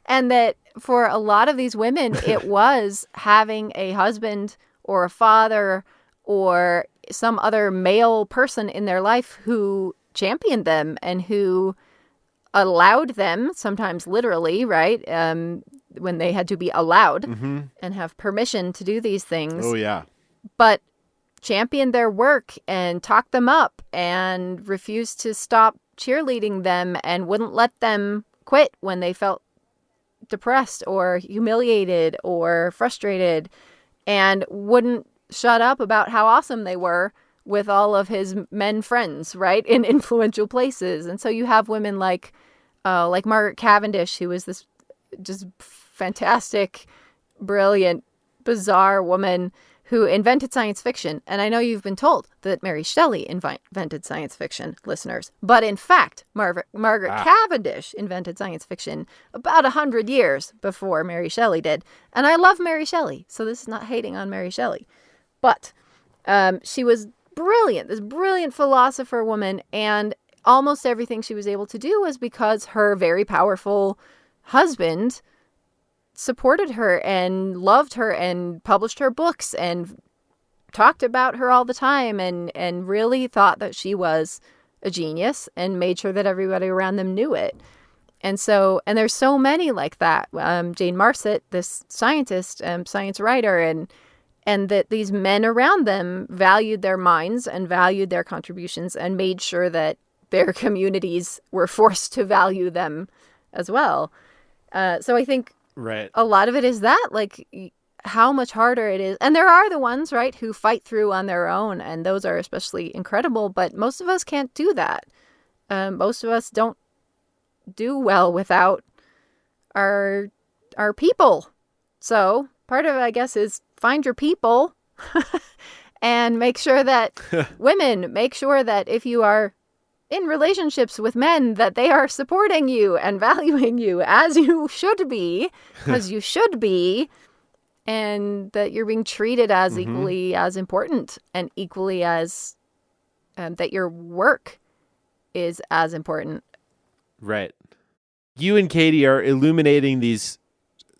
And that for a lot of these women, it was having a husband or a father or some other male person in their life who championed them and who allowed them, sometimes literally, right? When they had to be allowed and have permission to do these things. Oh, yeah. But championed their work and talked them up and refused to stop cheerleading them and wouldn't let them quit when they felt depressed or humiliated or frustrated, and wouldn't shut up about how awesome they were with all of his men friends, right, in influential places. And so you have women like Margaret Cavendish, who was this just fantastic, brilliant, bizarre woman who invented science fiction. And I know you've been told that Mary Shelley invented science fiction, listeners. But in fact, Margaret Cavendish invented science fiction about 100 years before Mary Shelley did. And I love Mary Shelley, so this is not hating on Mary Shelley. But she was brilliant, this brilliant philosopher woman. And almost everything she was able to do was because her very powerful husband supported her and loved her and published her books and talked about her all the time and really thought that she was a genius and made sure that everybody around them knew it. And there's so many like that. Jane Marcet, this scientist, science writer, and that these men around them valued their minds and valued their contributions and made sure that their communities were forced to value them as well. So I think right. A lot of it is that, like, how much harder it is. And there are the ones, right, who fight through on their own, and those are especially incredible, but most of us can't do that. Most of us don't do well without our people. So part of it, I guess, is find your people and make sure that women, make sure that if you are in relationships with men, that they are supporting you and valuing you as you should be, as you should be, and that you're being treated as equally as important and equally as that your work is as important. Right. You and Katie are illuminating these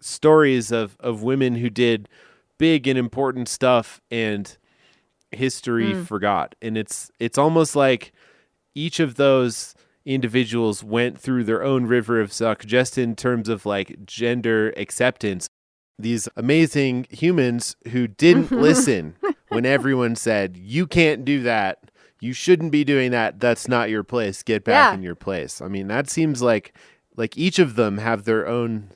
stories of women who did big and important stuff and history forgot. And it's almost like each of those individuals went through their own river of suck just in terms of like gender acceptance. These amazing humans who didn't listen when everyone said, you can't do that. You shouldn't be doing that. That's not your place. Get back in your place. I mean, that seems like each of them have their own,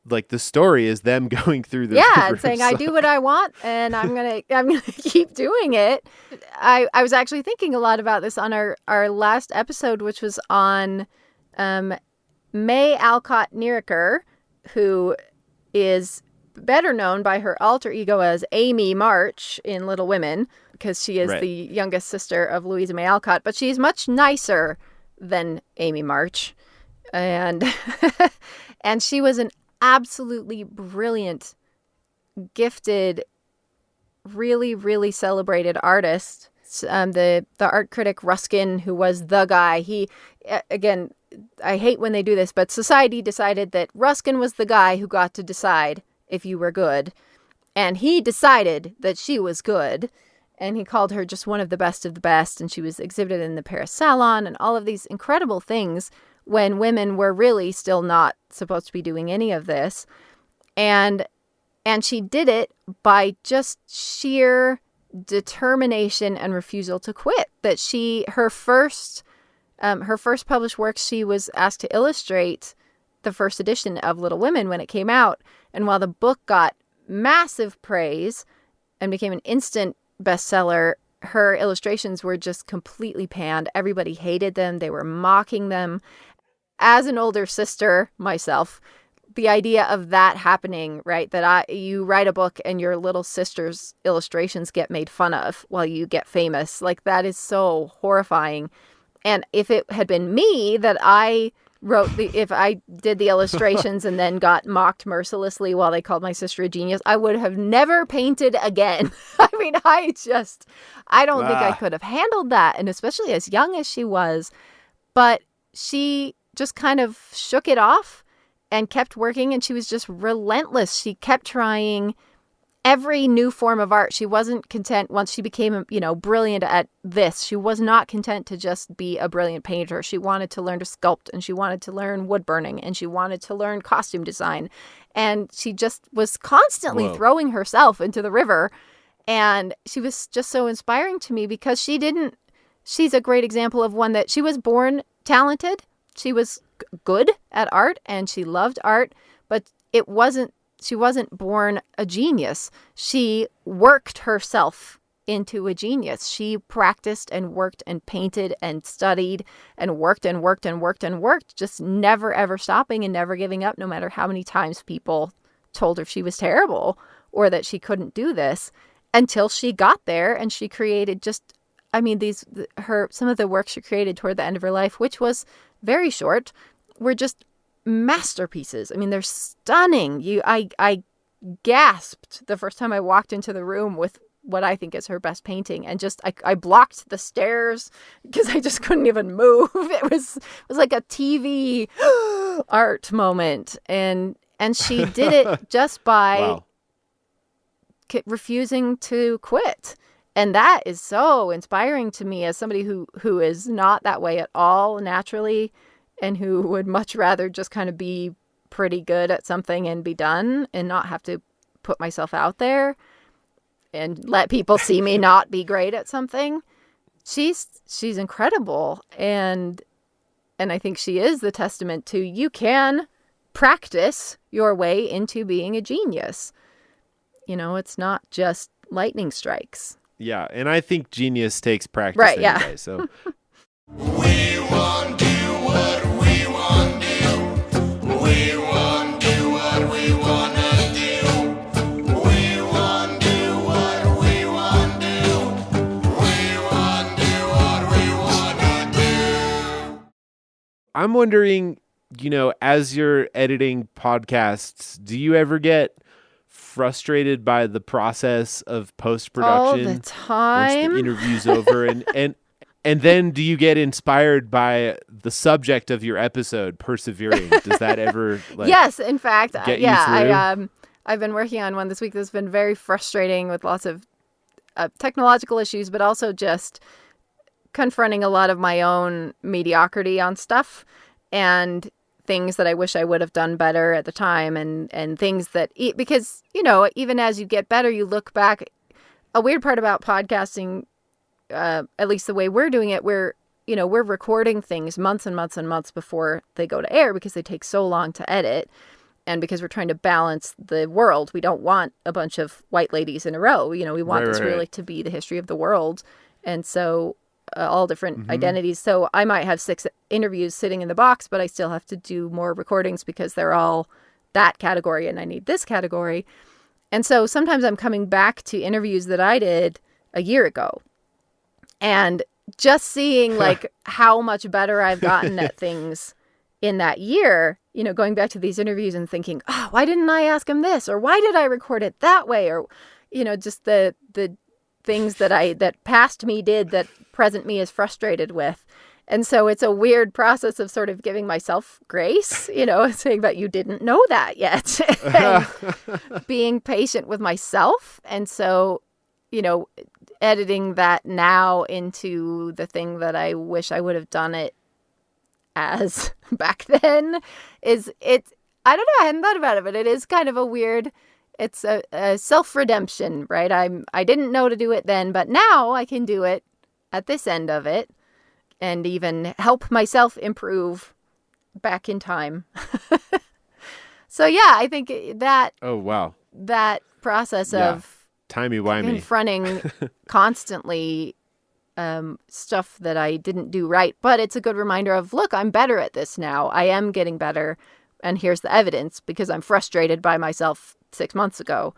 like the story is them going through the river of saying suck. I do what I want and I'm gonna keep doing it. I was actually thinking a lot about this on our last episode, which was on May Alcott Nieriker, who is better known by her alter ego as Amy March in Little Women, because she is the youngest sister of Louisa May Alcott, but she's much nicer than Amy March. And and she was an absolutely brilliant, gifted, really, really celebrated artist. The art critic Ruskin, who was the guy, he, again, I hate when they do this, but society decided that Ruskin was the guy who got to decide if you were good. And he decided that she was good. And he called her just one of the best, and she was exhibited in the Paris Salon and all of these incredible things when women were really still not supposed to be doing any of this. And she did it by just sheer determination and refusal to quit. That her first published work, she was asked to illustrate the first edition of Little Women when it came out. And while the book got massive praise and became an instant bestseller, her illustrations were just completely panned. Everybody hated them. They were mocking them. As an older sister myself, the idea of that happening, right? That you write a book and your little sister's illustrations get made fun of while you get famous. Like, that is so horrifying. And if it had been me that I if I did the illustrations and then got mocked mercilessly while they called my sister a genius, I would have never painted again. I mean, I don't think I could have handled that. And especially as young as she was, but she just kind of shook it off and kept working, and she was just relentless. She kept trying every new form of art. She wasn't content once she became, brilliant at this. She was not content to just be a brilliant painter. She wanted to learn to sculpt, and she wanted to learn wood burning, and she wanted to learn costume design. And she just was constantly throwing herself into the river. And she was just so inspiring to me because she's a great example of one that she was born talented. She was good at art and she loved art, but she wasn't born a genius. She worked herself into a genius. She practiced and worked and painted and studied and worked and worked and worked and worked, just never ever stopping and never giving up, no matter how many times people told her she was terrible or that she couldn't do this, until she got there. And she created some of the work she created toward the end of her life, which was very short, were just masterpieces. I mean, they're stunning. I gasped the first time I walked into the room with what I think is her best painting, and just I blocked the stares because I just couldn't even move. It was like a TV art moment, and she did it just by refusing to quit. And that is so inspiring to me as somebody who is not that way at all naturally, and who would much rather just kind of be pretty good at something and be done and not have to put myself out there and let people see me not be great at something. She's incredible. And I think she is the testament to you can practice your way into being a genius. It's not just lightning strikes. Yeah, and I think genius takes practice right, anyway, yeah. So We want to do what we want to do. We want to do what we want to do. We want to do what we want to do. We want to do what we want to do. I'm wondering, as you're editing podcasts, do you ever get frustrated by the process of post-production? All the time. Once the interview's over, and then do you get inspired by the subject of your episode persevering? Does that ever yes, in fact, get you through? I've been working on one this week that's been very frustrating with lots of technological issues, but also just confronting a lot of my own mediocrity on stuff and things that I wish I would have done better at the time, and things that, because, even as you get better, you look back. A weird part about podcasting, at least the way we're doing it, we're recording things months and months and months before they go to air because they take so long to edit. And because we're trying to balance the world, we don't want a bunch of white ladies in a row. We want this really to be the history of the world. And so all different identities. So I might have 6 interviews sitting in the box, but I still have to do more recordings because they're all that category and I need this category. And so sometimes I'm coming back to interviews that I did a year ago and just seeing how much better I've gotten at things in that year, going back to these interviews and thinking, oh, why didn't I ask him this? Or why did I record it that way? Or, just the things that past me did that present me is frustrated with. And so it's a weird process of sort of giving myself grace, saying that you didn't know that yet, and being patient with myself. And so, editing that now into the thing that I wish I would have done it as back then I don't know, I hadn't thought about it, but it is kind of a weird, it's a self-redemption, right? I didn't know to do it then, but now I can do it at this end of it and even help myself improve back in time. So yeah, I think that, oh wow, that process of timey-wimey confronting constantly stuff that I didn't do right, but it's a good reminder of, look, I'm better at this now. I am getting better, and here's the evidence because I'm frustrated by myself 6 months ago.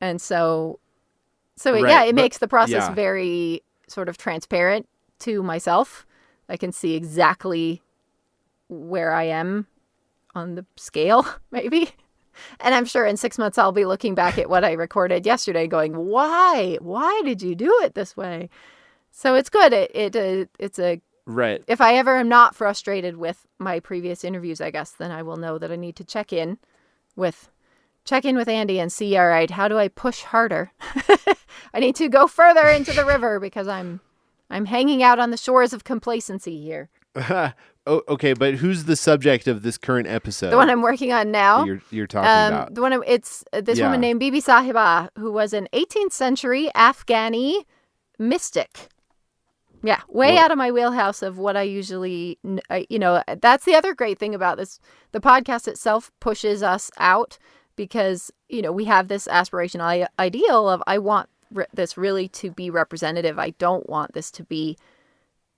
And so right, it makes the process very sort of transparent to myself. I can see exactly where I am on the scale, maybe. And I'm sure in 6 months I'll be looking back at what I recorded yesterday going, why did you do it this way? So it's good. It's a Right. If I ever am not frustrated with my previous interviews, I guess, then I will know that I need to check in with Andy and see, all right, how do I push harder? I need to go further into the river because I'm hanging out on the shores of complacency here. Oh, okay, but who's the subject of this current episode? The one I'm working on now. You're talking about. The one it's this woman named Bibi Sahiba, who was an 18th century Afghani mystic. Yeah, way out of my wheelhouse of what I usually, that's the other great thing about this. The podcast itself pushes us out because, we have this aspirational ideal of I want this really to be representative. I don't want this to be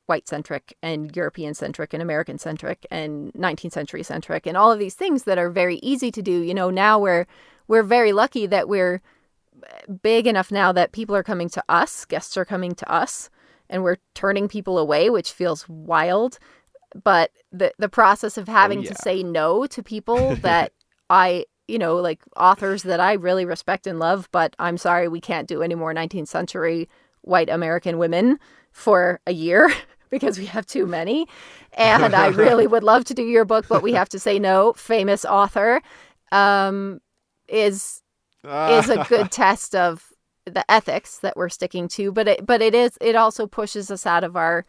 white-centric and European-centric and American-centric and 19th century-centric and all of these things that are very easy to do. Now we're very lucky that we're big enough now that people are coming to us, guests are coming to us, and we're turning people away, which feels wild. But the process of having to say no to people that like authors that I really respect and love, but I'm sorry, we can't do any more 19th century white American women for a year because we have too many. And I really would love to do your book, but we have to say no. Famous author is a good test of the ethics that we're sticking to. But it also pushes us out of our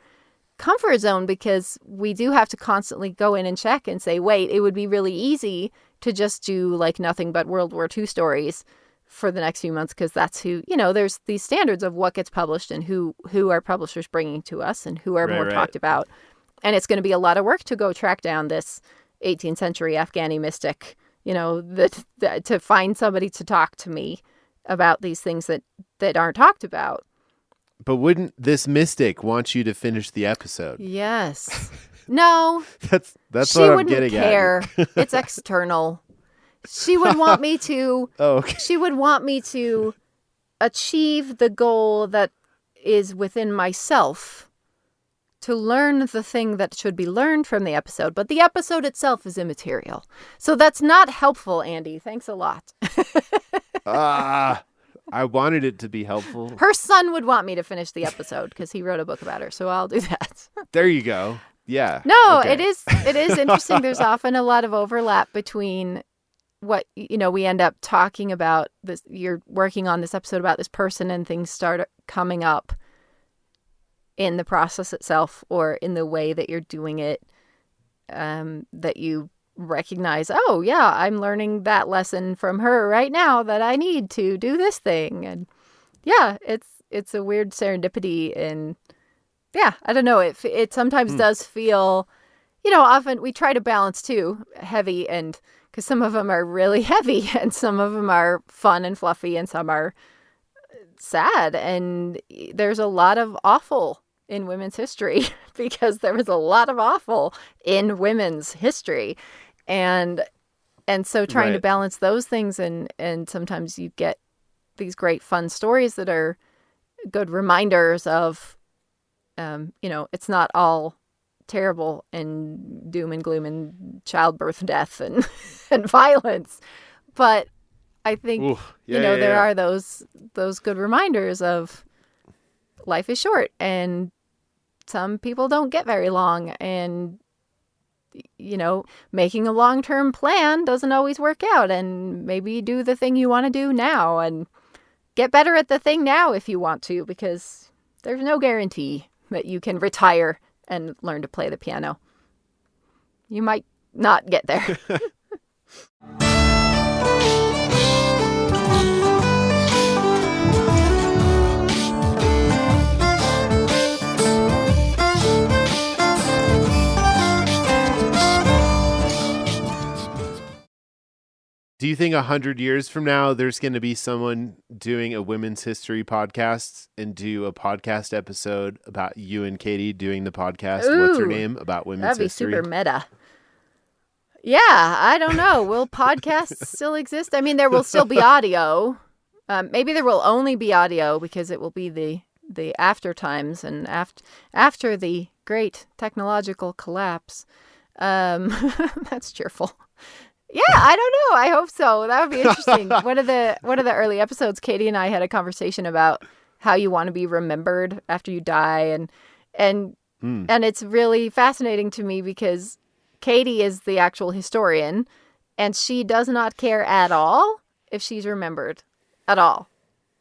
comfort zone because we do have to constantly go in and check and say, wait, it would be really easy to just do like nothing but World War II stories for the next few months because that's who, there's these standards of what gets published and who our publishers bringing to us and who are more talked about. And it's going to be a lot of work to go track down this 18th century Afghani mystic, to find somebody to talk to me about these things that aren't talked about. But wouldn't this mystic want you to finish the episode? Yes. No. That's she what I'm wouldn't getting care. at. It's external. She would want me to. Oh, okay. She would want me to achieve the goal that is within myself to learn the thing that should be learned from the episode. But the episode itself is immaterial. So that's not helpful, Andy. Thanks a lot. I wanted it to be helpful. Her son would want me to finish the episode because he wrote a book about her. So I'll do that. There you go. Yeah. No, okay. it is interesting. There's often a lot of overlap between what, we end up talking about this. You're working on this episode about this person and things start coming up in the process itself or in the way that you're doing it, that you recognize, oh yeah, I'm learning that lesson from her right now that I need to do this thing. And yeah, it's a weird serendipity. And yeah, I don't know. It sometimes does feel, often we try to balance too heavy and because some of them are really heavy and some of them are fun and fluffy and some are sad. And there's a lot of awful in women's history because there was a lot of awful in women's history. And so trying to balance those things and sometimes you get these great fun stories that are good reminders of, it's not all terrible and doom and gloom and childbirth, death and violence. But I think, there are those good reminders of life is short and some people don't get very long and, making a long-term plan doesn't always work out and maybe do the thing you want to do now and get better at the thing now if you want to, because there's no guarantee that you can retire and learn to play the piano. You might not get there. Do you think 100 years from now, there's going to be someone doing a women's history podcast and do a podcast episode about you and Katie doing the podcast? Ooh, What's Her Name? About women's history? That'd be super meta. Yeah, I don't know. Will podcasts still exist? I mean, there will still be audio. Maybe there will only be audio because it will be the after times and after the great technological collapse. That's cheerful. Yeah, I don't know. I hope so. That would be interesting. One of the early episodes, Katie and I had a conversation about how you want to be remembered after you die, and And it's really fascinating to me because Katie is the actual historian, and she does not care at all if she's remembered at all.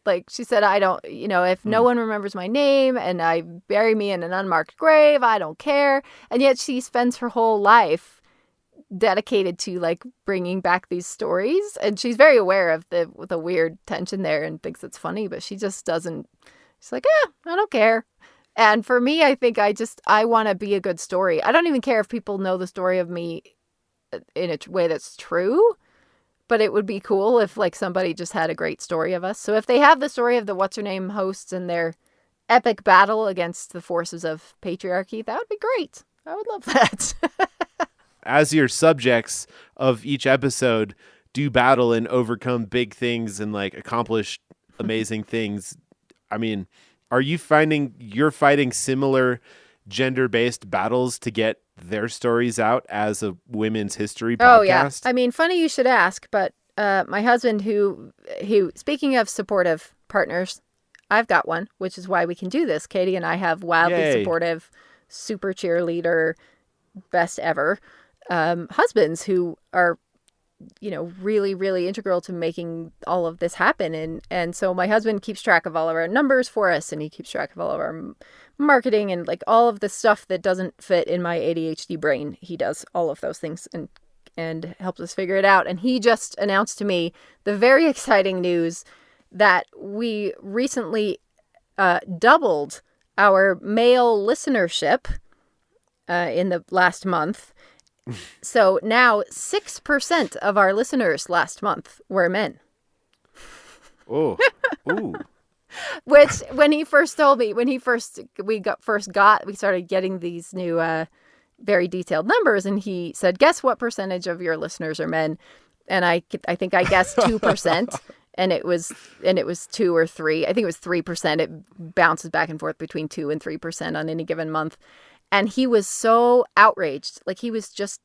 Like she said, I don't, if no one remembers my name and I bury me in an unmarked grave, I don't care. And yet she spends her whole life dedicated to like bringing back these stories. And she's very aware of the weird tension there and thinks it's funny, but she just doesn't, she's like, I don't care. And for me, I think I want to be a good story. I don't even care if people know the story of me in a way that's true. But it would be cool if like somebody just had a great story of us. So if they have the story of the WhatsHerName hosts and their epic battle against the forces of patriarchy, that would be great. I would love that. As your subjects of each episode do battle and overcome big things and like accomplish amazing things, I mean, are you finding you're fighting similar gender-based battles to get their stories out as a women's history podcast? Oh, yeah. I mean, funny you should ask, but my husband, who speaking of supportive partners, I've got one, which is why we can do this. Katie and I have wildly supportive, super cheerleader, best ever husbands who are, really, really integral to making all of this happen. And so my husband keeps track of all of our numbers for us, and he keeps track of all of our marketing and like all of the stuff that doesn't fit in my ADHD brain. He does all of those things and helps us figure it out. And he just announced to me the very exciting news that we recently doubled our male listenership in the last month. So now 6% of our listeners last month were men. Oh, ooh. Which, when he first told me, we started getting these new, very detailed numbers, and he said, "Guess what percentage of your listeners are men?" And I think I guessed 2%, and it was 2 or 3. I think it was 3%. It bounces back and forth between 2 and 3% on any given month. And he was so outraged, like he was just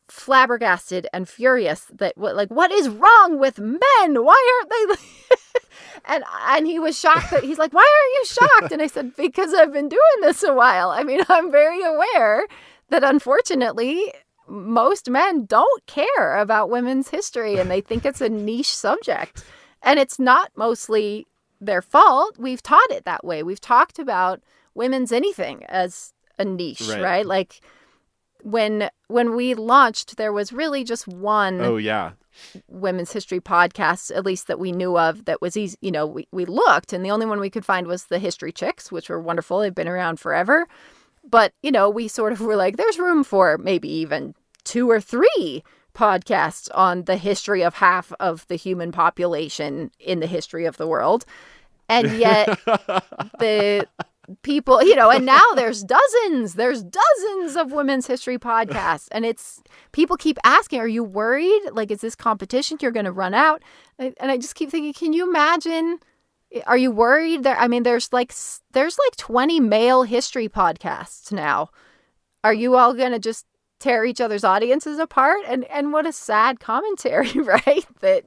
flabbergasted and furious that what is wrong with men? Why aren't they? And he was shocked that he's like, "Why aren't you shocked?" And I said, "Because I've been doing this a while. I mean, I'm very aware that unfortunately most men don't care about women's history and they think it's a niche subject. And it's not mostly their fault. We've taught it that way. We've talked about women's anything as a niche, right? Like when we launched, there was really just one women's history podcast, at least that we knew of, that was easy. We looked, and the only one we could find was the History Chicks, which were wonderful. They've been around forever. But, we sort of were like, there's room for maybe even 2 or 3 podcasts on the history of half of the human population in the history of the world. And yet the people, and now there's dozens of women's history podcasts, and people keep asking, are you worried? Like, is this competition you're going to run out? And I just keep thinking, can you imagine? Are you worried? There's like 20 male history podcasts now. Are you all going to just tear each other's audiences apart? And what a sad commentary, right? That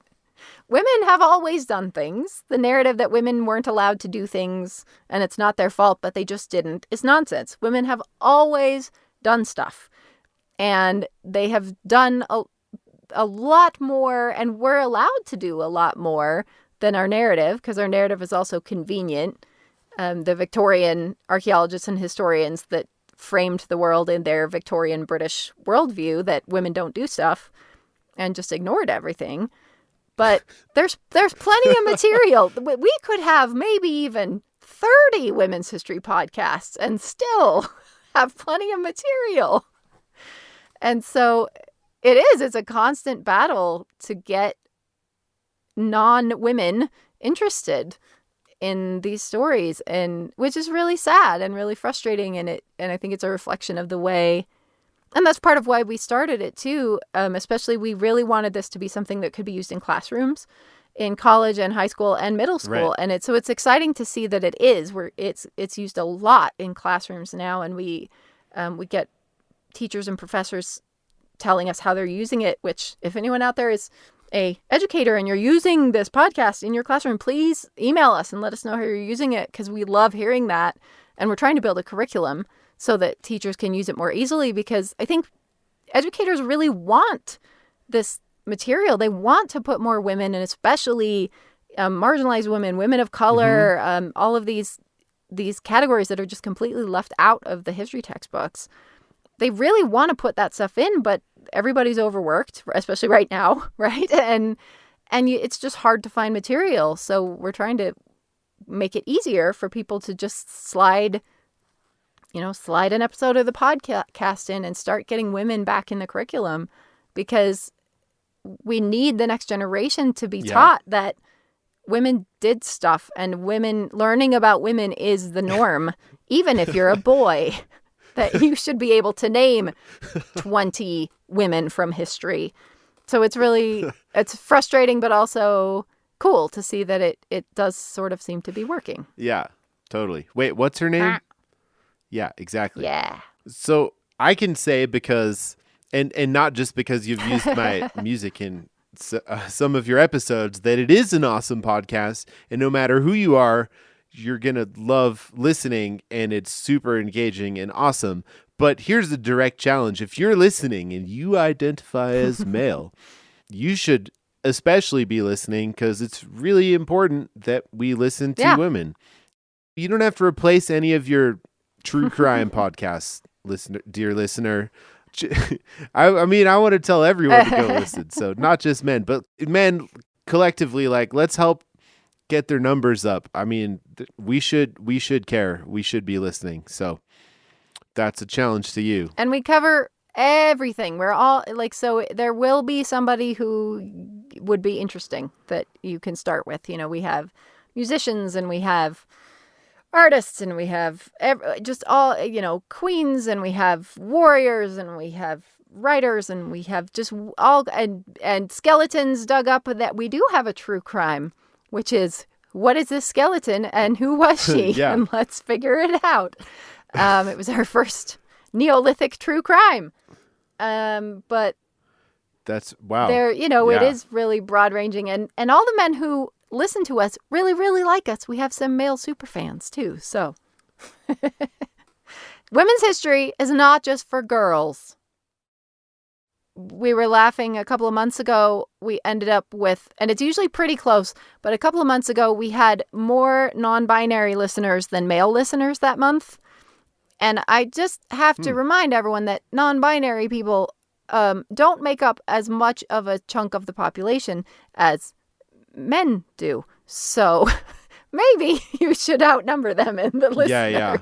women have always done things. The narrative that women weren't allowed to do things and it's not their fault, but they just didn't, is nonsense. Women have always done stuff, and they have done a lot more, and we're allowed to do a lot more than our narrative, because our narrative is also convenient. The Victorian archaeologists and historians that framed the world in their Victorian British worldview, that women don't do stuff, and just ignored everything. But there's plenty of material. We could have maybe even 30 women's history podcasts and still have plenty of material. And so it's a constant battle to get non-women interested in these stories, and which is really sad and really frustrating. And I think it's a reflection of the way. And that's part of why we started it too. Especially, we really wanted this to be something that could be used in classrooms, in college and high school and middle school. Right. And it's exciting to see that it is. It's used a lot in classrooms now, and we get teachers and professors telling us how they're using it. Which, if anyone out there is a educator and you're using this podcast in your classroom, please email us and let us know how you're using it, because we love hearing that, and we're trying to build a curriculum so that teachers can use it more easily, because I think educators really want this material. They want to put more women, and especially marginalized women, women of color, all of these categories that are just completely left out of the history textbooks. They really want to put that stuff in, but everybody's overworked, especially right now, right? And it's just hard to find material. So we're trying to make it easier for people to just slide an episode of the podcast in and start getting women back in the curriculum, because we need the next generation to be taught that women did stuff, and learning about women is the norm. Even if you're a boy, that you should be able to name 20 women from history. So it's frustrating, but also cool to see that it does sort of seem to be working. Yeah, totally. Wait, what's her name? Yeah, exactly. Yeah. So I can say, because, and not just because you've used my music in some of your episodes, that it is an awesome podcast, and no matter who you are, you're going to love listening, and it's super engaging and awesome. But here's the direct challenge. If you're listening and you identify as male, you should especially be listening, because it's really important that we listen to women. You don't have to replace any of your true crime podcasts, dear listener. I mean, I want to tell everyone to go listen. So not just men, but men collectively, like, let's help get their numbers up. I mean, we should care. We should be listening. So that's a challenge to you. And we cover everything. We're all like, so there will be somebody who would be interesting that you can start with. You know, we have musicians, and we have artists, and we have just all, queens, and we have warriors, and we have writers, and we have just all, and skeletons dug up. That we do have a true crime, which is, what is this skeleton and who was she? Yeah. And let's figure it out. It was our first Neolithic true crime. But that's, wow. It is really broad ranging, and all the men who listen to us really, really like us. We have some male super fans too. So women's history is not just for girls. We were laughing a couple of months ago. We ended up with, and it's usually pretty close, but a couple of months ago, we had more non-binary listeners than male listeners that month. And I just have to remind everyone that non-binary people don't make up as much of a chunk of the population as men do. So maybe you should outnumber them in the listeners. Yeah.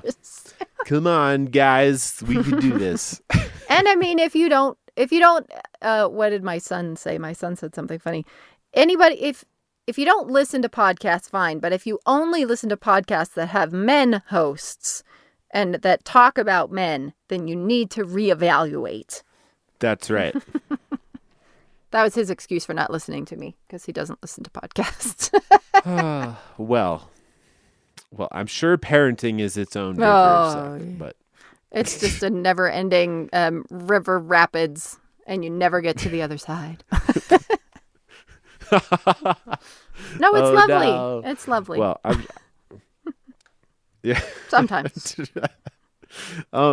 Come on, guys. We can do this. And I mean, if you don't, what did my son say? My son said something funny. If you don't listen to podcasts, fine. But if you only listen to podcasts that have men hosts and that talk about men, then you need to reevaluate. That's right. That was his excuse for not listening to me, because he doesn't listen to podcasts. Well, I'm sure parenting is its own river, but it's just a never-ending river rapids, and you never get to the other side. No, it's lovely. No. It's lovely. Well, yeah. Sometimes. Yeah.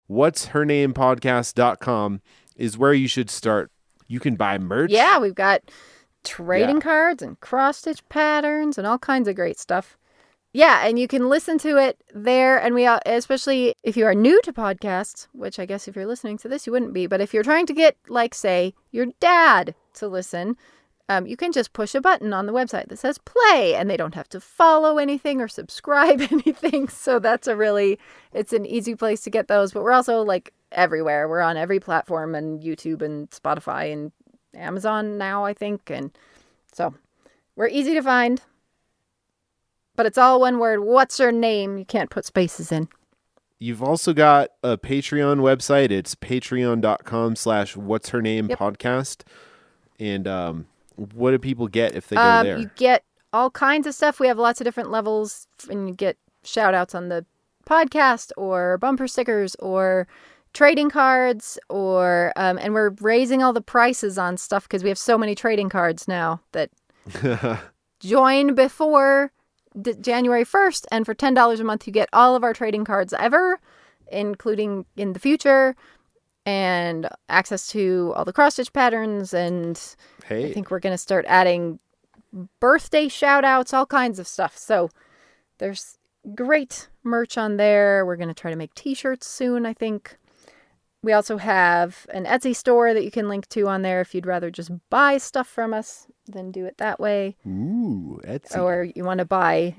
WhatsHerNamePodcast.com is where you should start. You can buy merch. Yeah, we've got trading cards and cross-stitch patterns and all kinds of great stuff. Yeah, and you can listen to it there. And we, especially if you are new to podcasts, which I guess if you're listening to this, you wouldn't be. But if you're trying to get, like, say, your dad to listen, you can just push a button on the website that says play, and they don't have to follow anything or subscribe anything. So that's it's an easy place to get those. But we're also, like, everywhere. We're on every platform, and YouTube and Spotify and Amazon now, I think. And so we're easy to find. But it's all one word. What's her name? You can't put spaces in. You've also got a Patreon website. It's patreon.com/what'shername podcast. And what do people get if they go there? You get all kinds of stuff. We have lots of different levels, and you get shout outs on the podcast or bumper stickers or trading cards or and we're raising all the prices on stuff because we have so many trading cards now that join before January 1st, and for $10 a month you get all of our trading cards ever, including in the future, and access to all the cross-stitch patterns, and I think we're going to start adding birthday shout-outs, all kinds of stuff. So there's great merch on there. We're going to try to make t-shirts soon, I think. We also have an Etsy store that you can link to on there if you'd rather just buy stuff from us than do it that way. Ooh, Etsy. Or you want to buy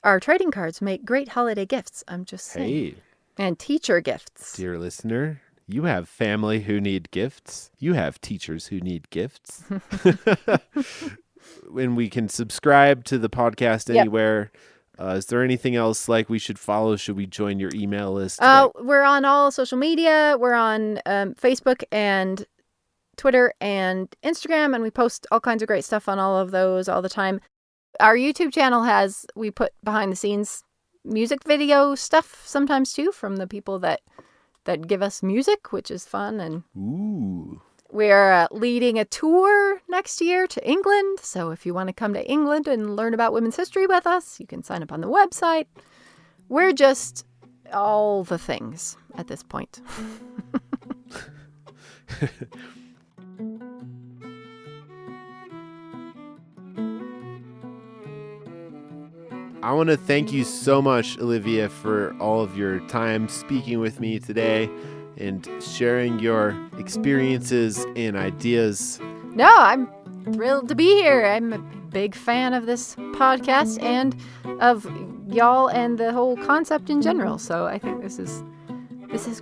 our trading cards, make great holiday gifts. I'm just saying. Hey. And teacher gifts. Dear listener, you have family who need gifts. You have teachers who need gifts. When we can subscribe to the podcast anywhere. Is there anything else like we should follow? Should we join your email list? We're on all social media. We're on Facebook and Twitter and Instagram, and we post all kinds of great stuff on all of those all the time. Our YouTube channel we put behind the scenes music video stuff sometimes too from the people that give us music, which is fun. And ooh. We're leading a tour next year to England. So if you want to come to England and learn about women's history with us, you can sign up on the website. We're just all the things at this point. I want to thank you so much, Olivia, for all of your time speaking with me today and sharing your experiences and ideas. No, I'm thrilled to be here. I'm a big fan of this podcast and of y'all and the whole concept in general. So I think this is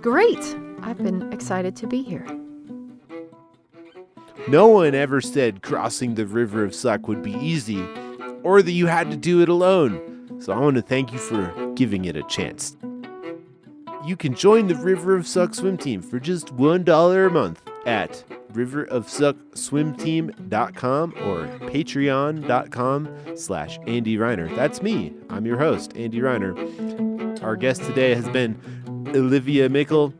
great. I've been excited to be here. No one ever said crossing the River of Suck would be easy or that you had to do it alone. So I want to thank you for giving it a chance. You can join the River of Suck swim team for just $1 a month at riverofsuckswimteam.com or patreon.com/Andy Reiner. That's me. I'm your host, Andy Reiner. Our guest today has been Olivia Meikle.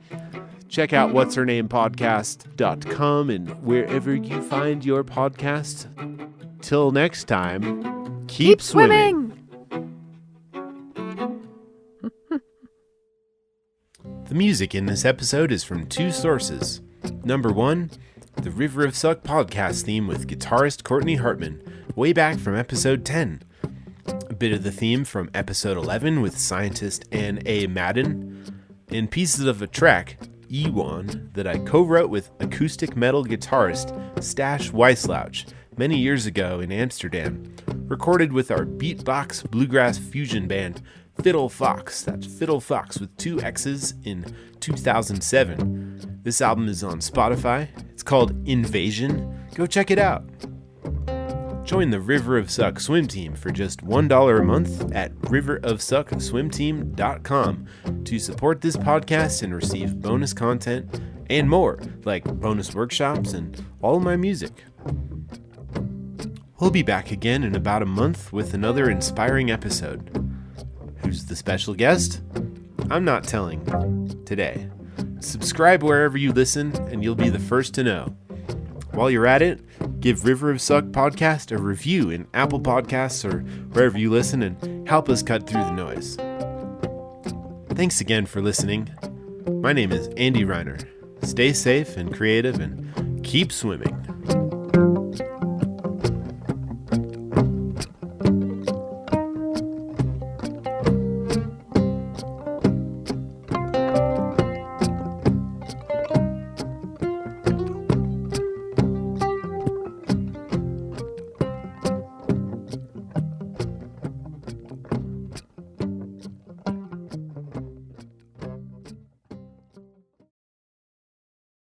Check out what'shernamePodcast.com and wherever you find your podcast. Till next time, keep swimming. The music in this episode is from two sources. Number one, the River of Suck podcast theme with guitarist Courtney Hartman, way back from episode 10. A bit of the theme from episode 11 with scientist Ann A. Madden, and pieces of a track, E1, that I co-wrote with acoustic metal guitarist Stash Weisslouch many years ago in Amsterdam, recorded with our beatbox bluegrass fusion band Fiddle Fox. That's Fiddle Fox with 2 X's in 2007. This album is on Spotify. It's called Invasion. Go check it out. Join the River of Suck swim team for just $1 a month at riverofsuckswimteam.com to support this podcast and receive bonus content and more, like bonus workshops and all my music. We'll be back again in about a month with another inspiring episode. Who's the special guest? I'm not telling today. Subscribe wherever you listen and you'll be the first to know. While you're at it, give River of Suck podcast a review in Apple Podcasts or wherever you listen and help us cut through the noise. Thanks again for listening. My name is Andy Reiner. Stay safe and creative and keep swimming.